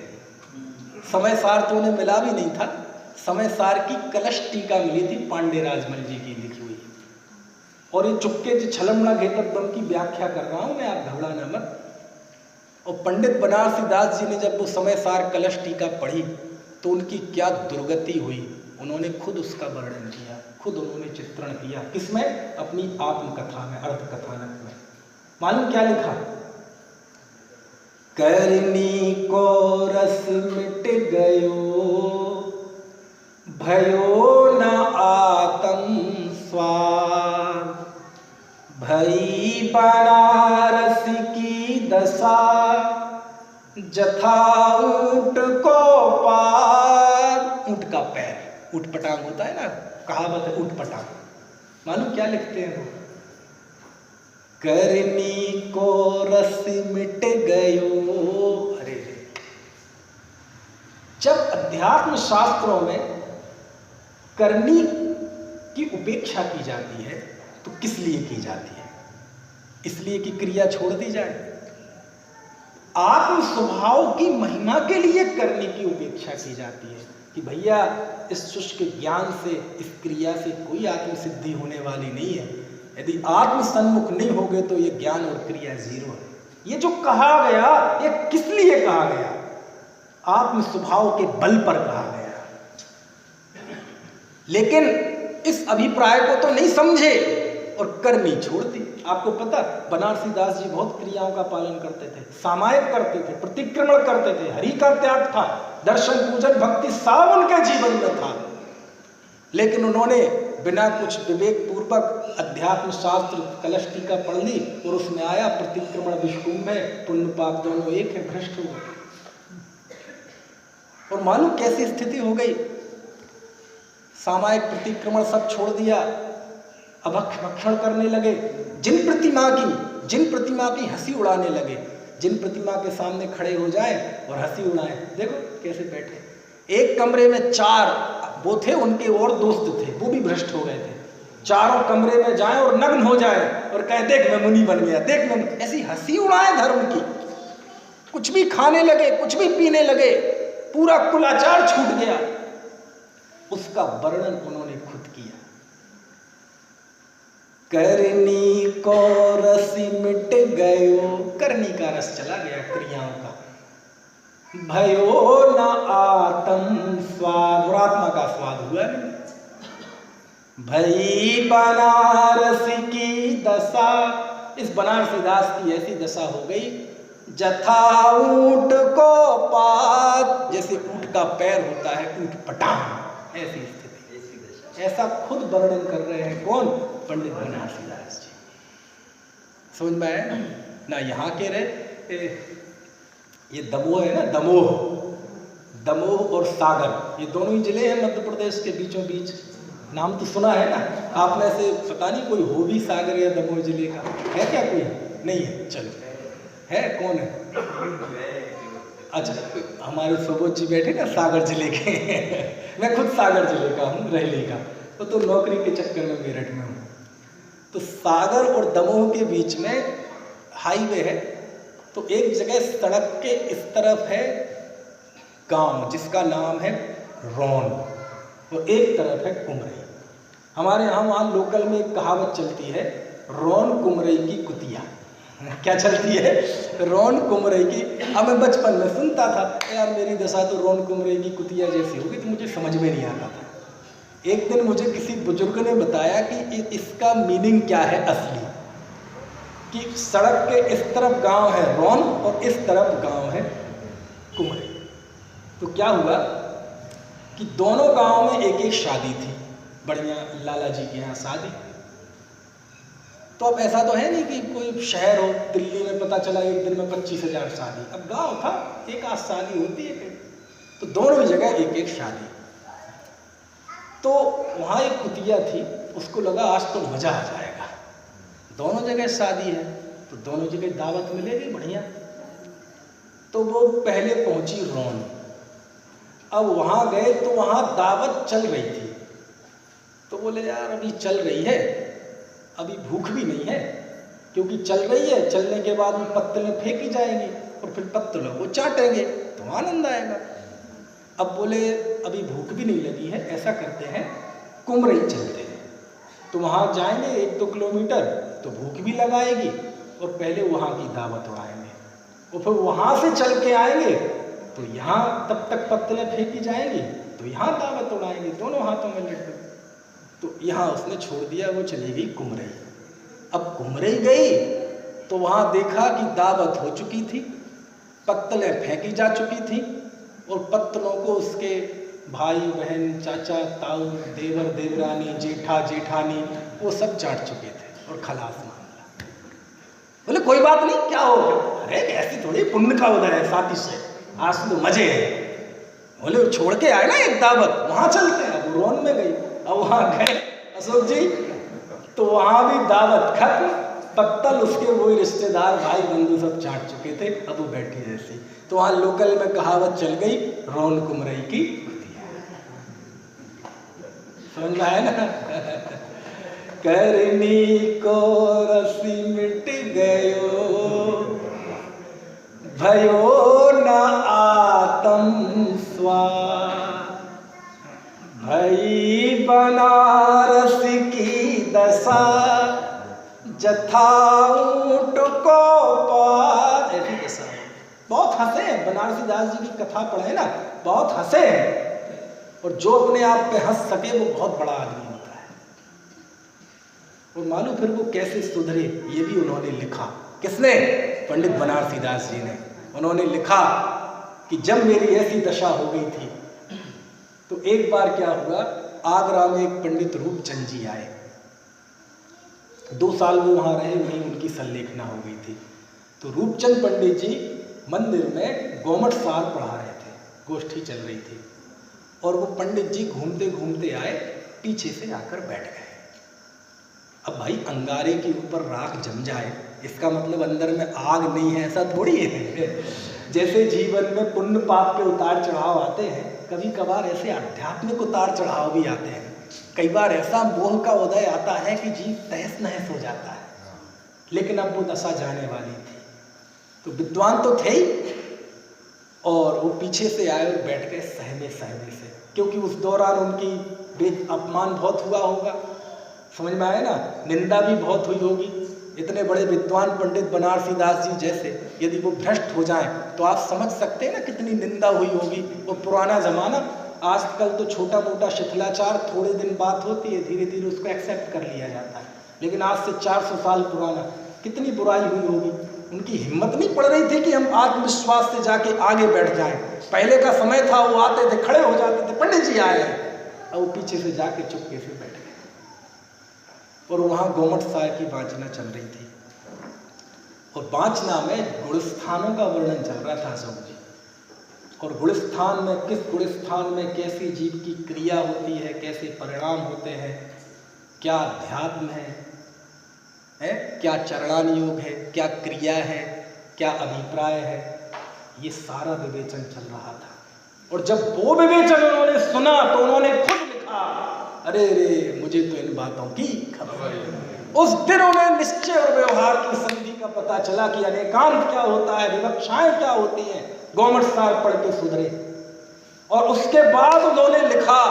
समय सार तो उन्हें मिला भी नहीं था। समय सार की कलश टीका मिली थी पांडे राजमल जी की लिखी हुई, और ये चुक्के जे छलम न घेतब्बम की व्याख्या कर रहा हूं मैं, आप घबराना मत। और पंडित बनारसी दास जी ने जब वो समय सार कलश टीका पढ़ी तो उनकी क्या दुर्गति हुई, उन्होंने खुद उसका वर्णन किया, खुद उन्होंने चित्रण किया। किसमें? अपनी आत्मकथा में, अर्थ कथानक में। मालूम क्या लिखा? करनी को रस मिट गयो, भयो न आत्म स्वाद, भई बनारस की दशा, जथा ऊंट को पार। ऊंट का पैर, ऊंट पटांग होता है ना, कहावत है ऊंट पटांग। मालूम क्या लिखते हैं वो? करनी को रस मिट गयो। अरे जब अध्यात्म शास्त्रों में करनी की उपेक्षा की जाती है तो किस लिए की जाती है? इसलिए कि क्रिया छोड़ दी जाए। आत्म स्वभाव की महिमा के लिए करने की उपेक्षा की जाती है कि भैया इस शुष्क ज्ञान से, इस क्रिया से कोई आत्म सिद्धि होने वाली नहीं है। यदि आत्म सन्मुख नहीं होगे तो ये ज्ञान और क्रिया जीरो है। ये जो कहा गया ये किस लिए कहा गया? आत्म स्वभाव के बल पर कहा गया। लेकिन इस अभिप्राय को तो नहीं समझे और करनी छोड़ दी। आपको पता, बनारसी दास जी बहुत क्रियाओं का पालन करते थे, सामायिक करते थे, प्रतिक्रमण करते थे, हरि का त्याग था, दर्शन पूजन भक्ति सब उनके जीवन में था। लेकिन उन्होंने बिना कुछ विवेक पूर्वक अध्यात्म शास्त्र कलश टीका पढ़ ली और उसमें आया प्रतिक्रमण विष्णु में पुण्य पाप दोनों एक है, भ्रष्ट हो गए। और मालूम कैसी स्थिति हो गई? सामायिक प्रतिक्रमण सब छोड़ दिया, अभक्षण करने लगे, जिन प्रतिमा की हंसी उड़ाने लगे, जिन प्रतिमा के सामने खड़े हो जाए और हंसी उड़ाए। देखो कैसे बैठे। एक कमरे में 4 वो थे, उनके और दोस्त थे, वो भी भ्रष्ट हो गए थे। चारों कमरे में जाएं और नग्न हो जाए और कहें देख मैं मुनि बन गया, देख मैं, ऐसी हंसी उड़ाए धर्म की। कुछ भी खाने लगे, कुछ भी पीने लगे, पूरा कुलाचार छूट गया। उसका वर्णन उन्होंने खुद किया। करनी को रस मिट गयो, करनी का रस चला गया क्रियाओं का। भयो न आत्म स्वाद, और आत्मा का स्वाद हुआ नहीं। भई बनारस की दशा, इस बनारसी दास की ऐसी दशा हो गई, जथा ऊंट को पात, जैसे ऊंट का पैर होता है ऊंट पटांग, ऐसी स्थिति। ऐसा खुद वर्णन कर रहे हैं कौन? पंडित बनारसी दास जी। समझ में आया ना? यहाँ के रहे, ये दमोह है ना, दमोह और सागर, ये दोनों ही जिले हैं मध्य प्रदेश के बीचों बीच। नाम तो सुना है ना आप में से, पता नहीं कोई हो भी सागर या दमोह जिले का है क्या? कोई नहीं है? चलो है, कौन है? अच्छा, हमारे सुबोध जी बैठे ना सागर जिले के मैं खुद सागर जिले का हूँ, रहली का, तो नौकरी के चक्कर में मेरठ में हूँ। तो सागर और दमोह के बीच में हाईवे है। तो एक जगह सड़क के इस तरफ है गांव जिसका नाम है रौन, और एक तरफ है कुमरई। हमारे यहाँ वहाँ लोकल में एक कहावत चलती है, रौन कुमरई की कुतिया। क्या चलती है? रौन कुमरई की। अब मैं बचपन में सुनता था, यार मेरी दशा तो रौन कुमरई की कुतिया जैसी होगी, तो मुझे समझ में नहीं आता था। एक दिन मुझे किसी बुजुर्ग ने बताया कि इसका मीनिंग क्या है असली, कि सड़क के इस तरफ गांव है रौन और इस तरफ गांव है कुमरई। तो क्या हुआ कि दोनों गांव में एक एक शादी थी, बढ़िया लाला जी के यहाँ शादी। तो अब ऐसा तो है नहीं कि कोई शहर हो, दिल्ली में पता चला एक दिन में 25,000 शादी। अब गांव था, एक आध शादी होती है, तो दोनों जगह एक एक शादी। तो वहाँ एक कुतिया थी, उसको लगा आज तो मजा आ जाएगा, दोनों जगह शादी है तो दोनों जगह दावत मिलेगी बढ़िया। तो वो पहले पहुंची रौन। अब वहाँ गए तो वहाँ दावत चल रही थी। तो बोले यार अभी चल रही है, अभी भूख भी नहीं है, क्योंकि चल रही है, चलने के बाद में पत्तलें फेंकी जाएंगी और फिर पत्तलों को चाटेंगे तो आनंद आएगा। अब बोले अभी भूख भी नहीं लगी है, ऐसा करते हैं कुमरई चलते हैं। तो वहाँ जाएंगे 1-2 किलोमीटर तो भूख भी लगाएगी और पहले वहाँ की दावत उड़ाएंगे, और फिर वहाँ से चल के आएंगे तो यहाँ तब तक पत्तलें फेंकी जाएंगी तो यहाँ दावत उड़ाएंगे, दोनों हाथों में लड्डू। तो यहाँ उसने छोड़ दिया, वो चली गई कुमरई। अब कुमरई गई तो वहाँ देखा कि दावत हो चुकी थी, पत्तलें फेंकी जा चुकी थी और पत्तलों को उसके भाई बहन चाचा ताऊ देवर देवरानी जेठा जेठानी वो सब चाट चुके थे और खलास मामला। बोले कोई बात नहीं, क्या हो गया? अरे ऐसी थोड़ी पुण्य का उदय है साथी से, आज तो मजे हैं। बोले छोड़ के आए ना एक दावत, वहाँ चलते हैं। अब रोन में गई, अब वहाँ गए अशोक जी तो वहां भी दावत खत्म, पत्तल उसके वही रिश्तेदार भाई बंधु सब चाट चुके थे, अब वो बैठी जैसी। तो वहां लोकल में कहावत चल गई, रौन कुमरई की समझ में आया ना। करनी को रसी मिट गयो, भयो न आत्म स्वाद, भई बनारस की दशा, जथा ऊंट को पार। ऐसी दशा बहुत हंसे हैं, बनारसी दास जी की कथा पढ़े ना, बहुत हंसे हैं। और जो अपने आप पे हंस सके वो बहुत बड़ा आदमी होता है। और मालूम फिर वो कैसे सुधरे, ये भी उन्होंने लिखा। किसने? पंडित बनारसी दास जी ने। उन्होंने लिखा कि जब मेरी ऐसी दशा हो गई थी तो एक बार क्या हुआ, आगरा में एक पंडित रूपचंद जी आए। 2 साल वो वहाँ रहे, वहीं उनकी संलेखना हो गई थी। तो रूपचंद पंडित जी मंदिर में गोमट सार पढ़ा रहे थे, गोष्ठी चल रही थी। और वो पंडित जी घूमते घूमते आए, पीछे से आकर बैठ गए। अब भाई अंगारे के ऊपर राख जम जाए इसका मतलब अंदर में आग नहीं है, ऐसा थोड़ी है। जैसे जीवन में पुण्य पाप के उतार चढ़ाव आते हैं, कभी कभार ऐसे आध्यात्मिक उतार चढ़ाव भी आते हैं। कई बार ऐसा मोह का उदय आता है कि जीव तहस नहस हो जाता है। लेकिन अब वो दशा जाने वाली थी। तो विद्वान तो थे ही, और वो पीछे से आए और बैठ गए सहमे सहमे से, क्योंकि उस दौरान उनकी अपमान बहुत हुआ होगा। समझ में आया ना, निंदा भी बहुत हुई होगी। इतने बड़े विद्वान पंडित बनारसी दास जी जैसे यदि वो भ्रष्ट हो जाएं तो आप समझ सकते हैं ना कितनी निंदा हुई होगी। वो पुराना जमाना, आजकल तो छोटा मोटा शिथिलाचार थोड़े दिन बात होती है, धीरे धीरे उसको एक्सेप्ट कर लिया जाता है। लेकिन आज से 400 साल पुराना कितनी बुराई हुई होगी। उनकी हिम्मत नहीं पड़ रही थी कि हम आत्मविश्वास से जाके आगे बैठ जाएं। पहले का समय था, वो आते थे, खड़े हो जाते थे, पंडित जी आए हैं, और वो पीछे से जाके चुपके से बैठ गए। और वहाँ गोमट सार की वाचना चल रही थी, और वाचना में गुणस्थानों का वर्णन चल रहा था सब जी। और गुणस्थान में, किस गुणस्थान में कैसी जीव की क्रिया होती है, कैसे परिणाम होते हैं, क्या अध्यात्म है, क्या चरणान योग है, क्या क्रिया है, क्या अभिप्राय है, ये सारा विवेचन चल रहा था। और जब वो विवेचन उन्होंने सुना तो उन्होंने खुद लिखा, अरे रे मुझे तो इन बातों की खबर। उस दिन उन्हें निश्चय और व्यवहार की संधि का पता चला कि अनेकांत क्या होता है, विवक्षाएं क्या होती हैं। गोमट सार पढ़ के सुधरे। और उसके बाद उन्होंने लिखा,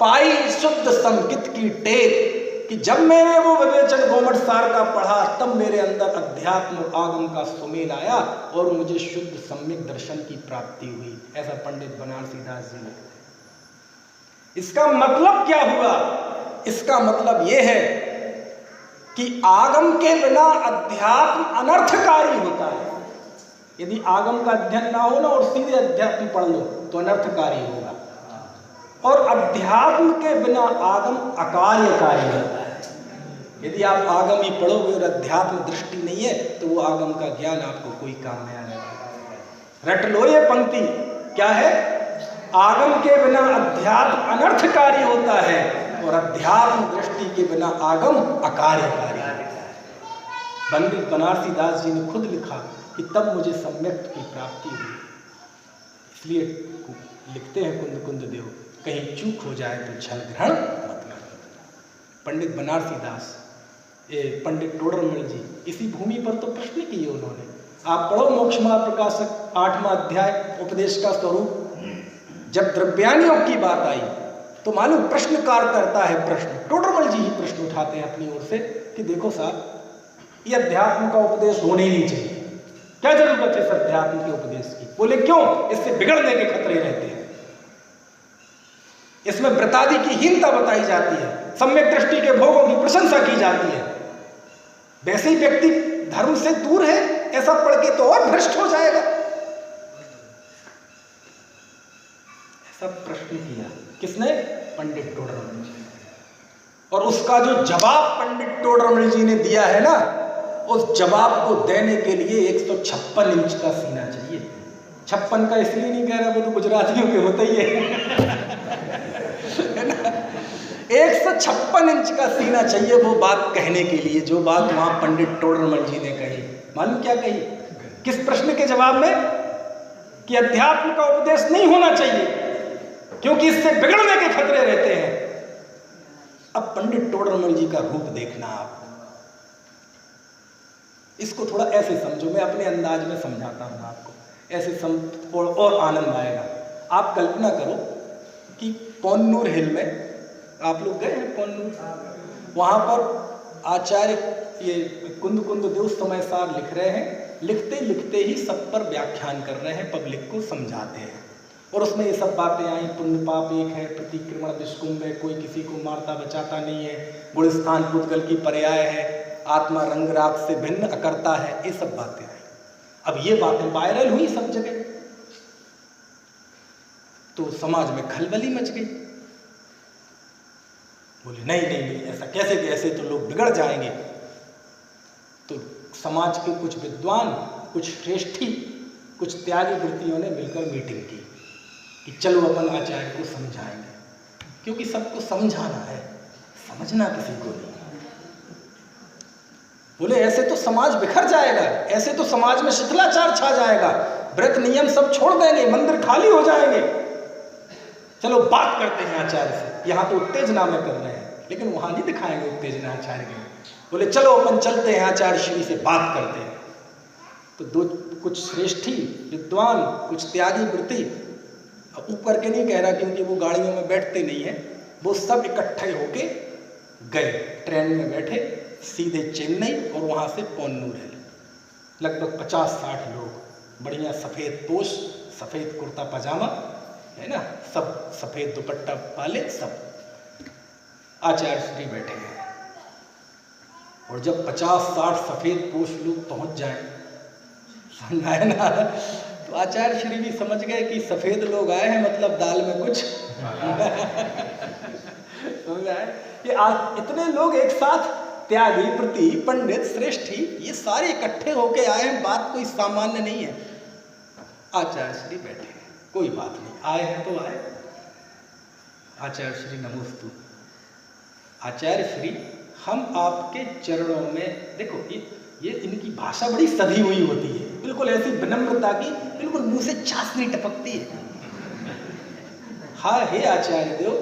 पाई शुद्ध संकित की टेक, कि जब मैंने वो विवेचन गोमट सार का पढ़ा तब मेरे अंदर अध्यात्म और आगम का सुमेल आया और मुझे शुद्ध सम्यक दर्शन की प्राप्ति हुई। ऐसा पंडित बनारसी दास जी लिखते हैं। इसका मतलब क्या हुआ? इसका मतलब यह है कि आगम के बिना अध्यात्म अनर्थकारी होता है। यदि आगम का अध्ययन ना हो ना और सीधे अध्यात्म पढ़ लो तो अनर्थकारी होगा। और अध्यात्म के बिना आगम अकार्यकारी होता है। यदि आप आगम ही पढ़ोगे और अध्यात्म दृष्टि नहीं है तो वो आगम का ज्ञान आपको कोई काम में आने वाला। रट लो ये पंक्ति, क्या है? आगम के बिना अध्यात्म अनर्थकारी होता है और अध्यात्म दृष्टि के बिना आगम अकार्यकारी होता है। पंडित बनारसी दास जी ने खुद लिखा कि तब मुझे सम्यक की प्राप्ति हुई। इसलिए लिखते हैं कुंद कुंद देव, कहीं चूक हो जाए तो छल ग्रहण मत कर। पंडित बनारसी दास, पंडित टोडरमल जी इसी भूमि पर तो प्रश्न किए उन्होंने। आप पढ़ो मोक्ष महाप्रकाशक 8वां अध्याय उपदेश का स्वरूप। जब द्रव्यान योग की बात आई तो मालूम प्रश्नकार करता है प्रश्न, टोडरमल जी ही प्रश्न उठाते हैं अपनी ओर से कि देखो साहब ये अध्यात्म का उपदेश होने ही नहीं चाहिए, क्या जरूरत है इस अध्यात्म के उपदेश की? बोले क्यों? इससे बिगड़ने के खतरे रहते हैं, इसमें व्रतादि की हीनता बताई जाती है, सम्यक दृष्टि के भोगों की प्रशंसा की जाती है। वैसे ही व्यक्ति धर्म से दूर है ऐसा पढ़ के तो और भ्रष्ट हो जाएगा। ऐसा प्रश्न किया किसने? पंडित टोडरमल जी। और उसका जो जवाब पंडित टोडरमल जी ने दिया है ना, उस जवाब को देने के लिए 156 इंच का सीना चाहिए। 56 का इसलिए नहीं कह रहा, वो तो गुजरातियों के होता ही है ना। 156 इंच का सीना चाहिए वो बात कहने के लिए, जो बात वहां पंडित टोडरमल जी ने कही। मालूम क्या कही? किस प्रश्न के जवाब में? कि अध्यात्म का उपदेश नहीं होना चाहिए क्योंकि इससे बिगड़ने के खतरे रहते हैं। अब पंडित टोडरमल जी का रूप देखना आप, इसको थोड़ा ऐसे समझो, मैं अपने अंदाज में समझाता हूं आपको, ऐसे और आनंद आएगा। आप कल्पना करो कि पोन्नूर हिल में, आप लोग गए हैं पोन्नूर? वहां पर आचार्य ये कुंद कुंद देव समय सार लिख रहे हैं, लिखते लिखते ही सब पर व्याख्यान कर रहे हैं, पब्लिक को समझाते हैं। और उसमें ये सब बातें आई, पुण्य पाप एक है, प्रतिक्रमण विष्कुंभ है, कोई किसी को मारता बचाता नहीं है, गुणस्थान पुद्गल की पर्याय है, आत्मा रंग राग से भिन्न अकर्ता है, ये सब बातें आई। अब ये बातें वायरल हुई सब जगह, तो समाज में खलबली मच गई। बोले नहीं नहीं नहीं, ऐसा कैसे, कैसे तो लोग बिगड़ जाएंगे। तो समाज के कुछ विद्वान, कुछ श्रेष्ठी, कुछ त्यागी वृत्तियों ने मिलकर मीटिंग की कि चलो अपन आचार्य को समझाएंगे, क्योंकि सबको समझाना है, समझना किसी को नहीं। बोले ऐसे तो समाज बिखर जाएगा, ऐसे तो समाज में शिथिलाचार छा जाएगा, व्रत नियम सब छोड़ देंगे, मंदिर खाली हो जाएंगे। चलो बात करते हैं आचार्य से। यहाँ तो उत्तेजना में कर रहे हैं, लेकिन वहां नहीं दिखाएंगे उत्तेजना आचार्य की। बोले चलो अपन चलते हैं आचार्य श्री से बात करते हैं। तो कुछ श्रेष्ठी विद्वान, कुछ त्यागी वृत्ति, ऊपर के नहीं कह रहा क्योंकि वो गाड़ियों में बैठते नहीं है, वो सब इकट्ठे होके गए, ट्रेन में बैठे सीधे चेन्नई और वहां से पोन्नूर हिल। लगभग 50-60 लोग, बढ़िया सफेद पोश, सफेद कुर्ता पजामा है ना, सब सफेद दुपट्टा वाले, सब आचार्य श्री बैठे हैं। और जब 50-60 सफेद पोश लोग पहुंच जाएं, समझ आए ना, तो आचार्य श्री भी समझ गए कि सफेद लोग आए हैं, मतलब दाल में कुछ समझ आए। ये इतने लोग एक साथ, त्यागी प्रति पंडित श्रेष्ठी, ये सारे इकट्ठे होके आए हैं, बात कोई सामान्य नहीं है। आचार्य श्री बैठे हैं, कोई बात नहीं, आए हैं तो आए। आचार्य श्री नमोस्तु। आचार्य श्री, हम आपके चरणों में, देखो ये इनकी भाषा बड़ी सधी हुई होती है, बिल्कुल ऐसी विनम्रता की, बिल्कुल मुंह से चाशनी टपकती है। हाँ हे आचार्य देव,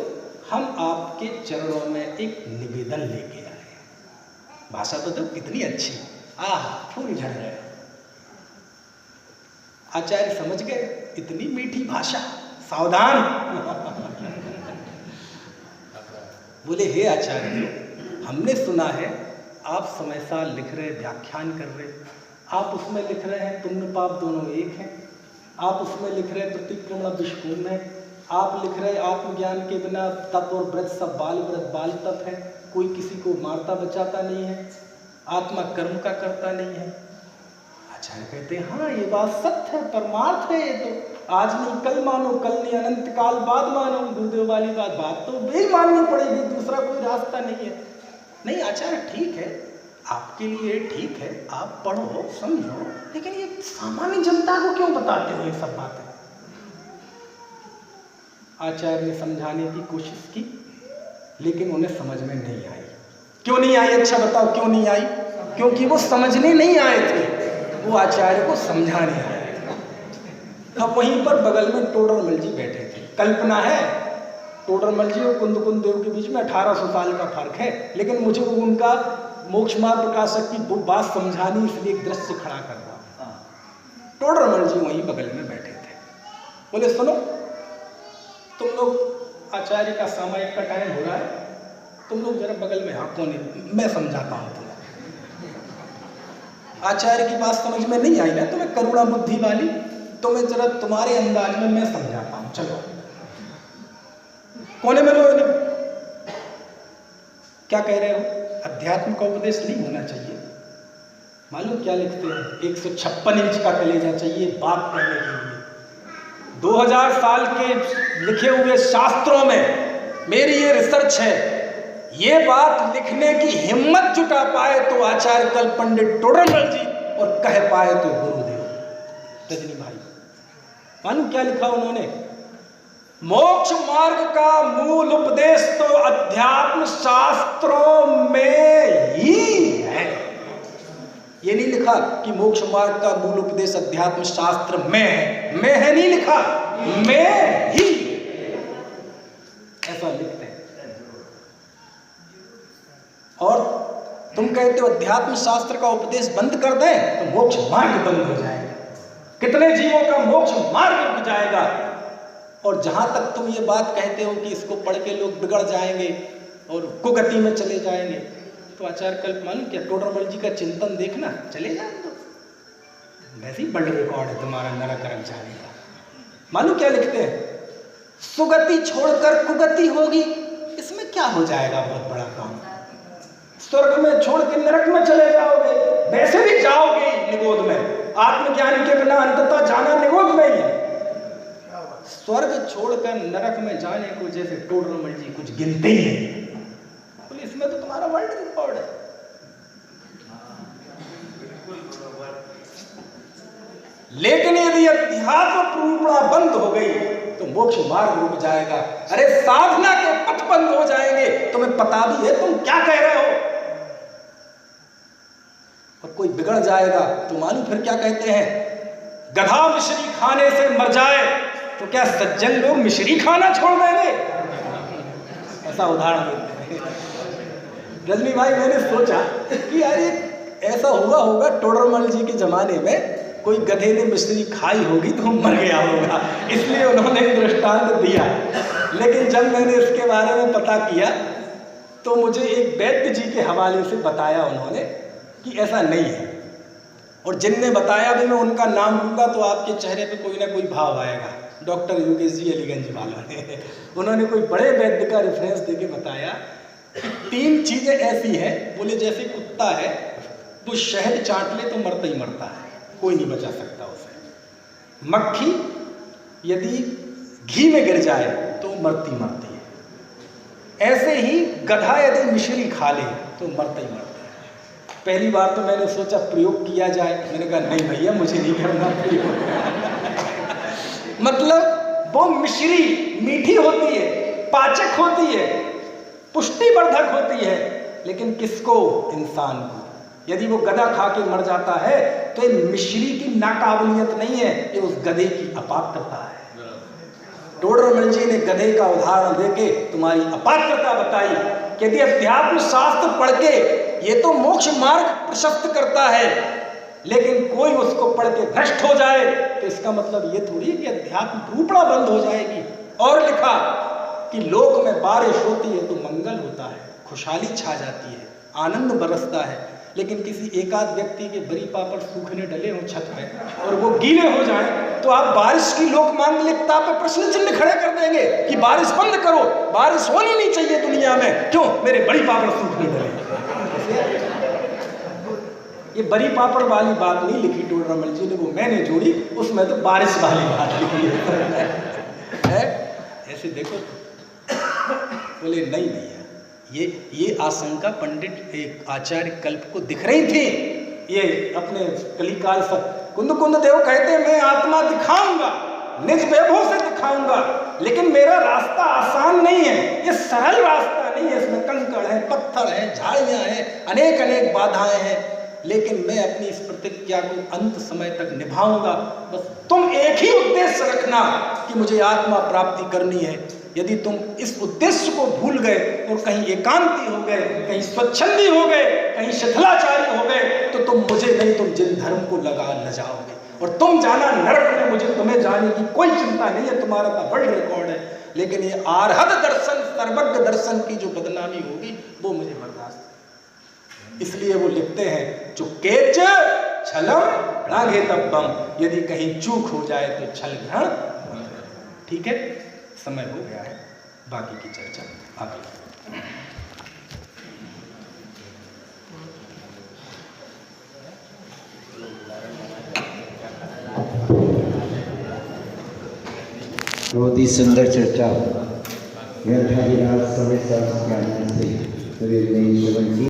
हम आपके चरणों में एक निवेदन लेके आए हैं। भाषा तो देखो कितनी अच्छी, आह फूल झड़ रहे। आचार्य समझ गए, इतनी मीठी भाषा, सावधान। बोले हे आचार्य देव, हमने सुना है आप समय साल लिख रहे, व्याख्यान कर रहे, आप उसमें लिख रहे हैं पुण्य पाप दोनों एक हैं, आप उसमें लिख रहे प्रतिक्रमण विष्कुंभ है, आप लिख रहे आत्मज्ञान के बिना तप और व्रत सब बाल व्रत बाल तप है, कोई किसी को मारता बचाता नहीं है, आत्मा कर्म का करता नहीं है। आचार्य कहते हैं हाँ ये बात सत्य है, परमार्थ है, ये तो आज नहीं कल मानो, कल नहीं अनंत काल बाद मानो। गुरुदेव वाली बात तो वही माननी पड़ेगी, दूसरा कोई रास्ता नहीं है। नहीं आचार्य ठीक है, आपके लिए ठीक है, आप पढ़ो समझो, लेकिन ये सामान्य जनता को क्यों बताते हो ये सब बातें? आचार्य ने समझाने की कोशिश की, लेकिन उन्हें समझ में नहीं आई। क्यों नहीं आई? अच्छा बताओ क्यों नहीं आई? क्योंकि वो समझने नहीं आए थे, वो आचार्य को समझाने आए थे। अब वहीं पर बगल में टोडरमल जी बैठे थे। कल्पना है टोडरमल जी और कुंद कुंद देव के बीच में 1800 साल का फर्क है, लेकिन मुझे उनका मोक्ष मार्ग प्रकाशक की बात समझानी, इसलिए एक दृश्य खड़ा कर रहा। टोडरमल जी वहीं बगल में बैठे थे। बोले सुनो, तुम लोग आचार्य का सामायिक का टाइम हो रहा है, तुम लोग जरा बगल में हाँ कौन है, मैं समझाता हूँ तुम्हें। आचार्य की बात समझ में नहीं आई ना तुम्हें, करुणा बुद्धि वाली, तुम्हें जरा तुम्हारे अंदाज में मैं समझाता हूँ, चलो कोने में लो। क्या कह रहे हो? अध्यात्म का उपदेश नहीं होना चाहिए। मालूम क्या लिखते हैं? 156 इंच का कलेजा चाहिए बात करने के लिए। 2000 साल के लिखे हुए शास्त्रों में मेरी ये रिसर्च है, ये बात लिखने की हिम्मत जुटा पाए तो आचार्य कल पंडित टोडरमल जी, और कह पाए तो गुरुदेव रजनी भाई। मालूम क्या लिखा उन्होंने? मोक्ष मार्ग का मूल उपदेश तो अध्यात्म शास्त्रों में ही है। ये नहीं लिखा कि मोक्ष मार्ग का मूल उपदेश अध्यात्म शास्त्र में है, में है नहीं लिखा, में ही, ऐसा लिखते हैं। और तुम कहते हो अध्यात्म शास्त्र का उपदेश बंद कर दें तो मोक्ष मार्ग बंद हो जाएगा, कितने जीवों का मोक्ष मार्ग रुक जाएगा। और जहां तक तुम ये बात कहते हो कि इसको पढ़ के लोग बिगड़ जाएंगे और कुगति में चले जाएंगे, तो आचार्य कल्प मालूम क्या, टोडरमल जी का चिंतन देखना, चले जाएंगे तो वैसे ही बड़ा रिकॉर्ड है तुम्हारा नरक जाने का। मालूम क्या लिखते हैं, सुगति छोड़कर कुगति होगी, इसमें क्या हो जाएगा बहुत बड़ा काम। स्वर्ग में छोड़ के नरक में चले जाओगे, वैसे भी जाओगे निगोद में, आत्मज्ञान के बिना अंततः जाना निगोद में ही है। स्वर्ग छोड़कर नरक में जाने को जैसे टोडरमल जी कुछ गिनते ही नहीं, बोले इसमें तो तुम्हारा वर्ल्ड रिकॉर्ड है। लेकिन यदि अध्यात्म रूपणा बंद हो गई तो मोक्ष मार्ग रुक जाएगा। अरे साधना के पथ बंद हो जाएंगे, तुम्हें पता भी है तुम क्या कह रहे हो। और कोई बिगड़ जाएगा तो मालूम फिर क्या कहते हैं, गधा मिश्री खाने से मर जाए तो क्या सज्जन लोग मिश्री खाना छोड़ देंगे, ऐसा उदाहरण देते हैं। रजनी भाई मैंने सोचा कि यार ऐसा हुआ होगा टोडरमल जी के जमाने में कोई गधे ने मिश्री खाई होगी तो मर गया होगा, इसलिए उन्होंने दृष्टांत दिया। लेकिन जब मैंने इसके बारे में पता किया तो मुझे एक वैद्य जी के हवाले से बताया उन्होंने कि ऐसा नहीं है। और जिनने बताया भी, मैं उनका नाम लूंगा तो आपके चेहरे पे कोई ना कोई भाव आएगा। डॉक्टर योगेश जी अलीगंज वालों ने, उन्होंने कोई बड़े वैद्य का रेफरेंस देके बताया कि 3 चीजें ऐसी हैं, बोले जैसे कुत्ता है तो शहद चाट ले तो मरता ही मरता है, कोई नहीं बचा सकता उसे। मक्खी यदि घी में गिर जाए तो मरती मरती है। ऐसे ही गधा यदि मिश्री खा ले तो मरता ही मरता है। पहली बार तो मैंने सोचा प्रयोग किया जाए, मैंने कहा नहीं भैया मुझे नहीं करना प्रयोग। मतलब वो मिश्री मीठी होती है, पाचक होती है, पुष्टिवर्धक होती है, लेकिन किसको, इंसान को। यदि वो गधा खा के मर जाता है तो ये मिश्री की नाकाबिलियत नहीं है, ये उस गधे की अपात्रता है। टोडरमल जी ने गधे का उदाहरण देके तुम्हारी अपात्रता बताई कि यदि अध्यात्म शास्त्र पढ़ के ये तो मोक्ष मार्ग प्रशस्त करता है, लेकिन कोई उसको पढ़ के भ्रष्ट हो जाए तो इसका मतलब ये थोड़ी कि अध्यात्म रूपणा बंद हो जाएगी। और लिखा कि लोक में बारिश होती है तो मंगल होता है, खुशहाली छा जाती है, आनंद बरसता है। लेकिन किसी एकाध व्यक्ति के बरी पापड़ सूखने डले हों छत पे और वो गीले हो जाएं तो आप बारिश की लोक मांगलिकता पे प्रश्न चिन्ह खड़े कर देंगे कि बारिश बंद करो, बारिश होनी नहीं चाहिए दुनिया में, क्यों, मेरे बड़ी पापड़ सूखने डले। ये बड़ी पापड़ वाली बात नहीं लिखी टोडरमल जी ने, वो मैंने जोड़ी, उसमें तो बारिश वाली बात लिखी है। ऐसे देखो बोले नहीं भैया, ये आशंका पंडित एक आचार्य कल्प को दिख रही थी। ये अपने कलिकाल सब कुंद देव कहते मैं आत्मा दिखाऊंगा, निज वैभव से दिखाऊंगा, लेकिन मेरा रास्ता आसान नहीं है, ये सरल रास्ता नहीं है, इसमें कंकड़ है, पत्थर है, झाड़ियां हैं, अनेक अनेक बाधाएं हैं, लेकिन मैं अपनी इस प्रतिज्ञा को अंत समय तक निभाऊंगा। बस तुम एक ही उद्देश्य रखना कि मुझे आत्मा प्राप्ति करनी है। यदि तुम इस उद्देश्य को भूल गए और कहीं एकांती हो गए, कहीं स्वच्छंदी हो गए, कहीं शिथिलाचारी हो गए, तो तुम मुझे नहीं, तुम जिन धर्म को लगा न जाओगे। और तुम जाना नरक में, मुझे तुम्हें जाने की कोई चिंता नहीं है, तुम्हारा तो वर्ल्ड रिकॉर्ड है, लेकिन ये आर्हत दर्शन, सर्वज्ञ दर्शन की जो बदनामी होगी वो मुझे बर्दाश्त। इसलिए वो लिखते हैं चुकेच छलम रागे तब्बम, यदि कहीं चूक हो जाए तो छल ग्रहण। ठीक है, समय हो गया है, बाकी की चर्चा आगे। बहुत ही सुंदर चर्चा, व्यर्थाधिराज समय से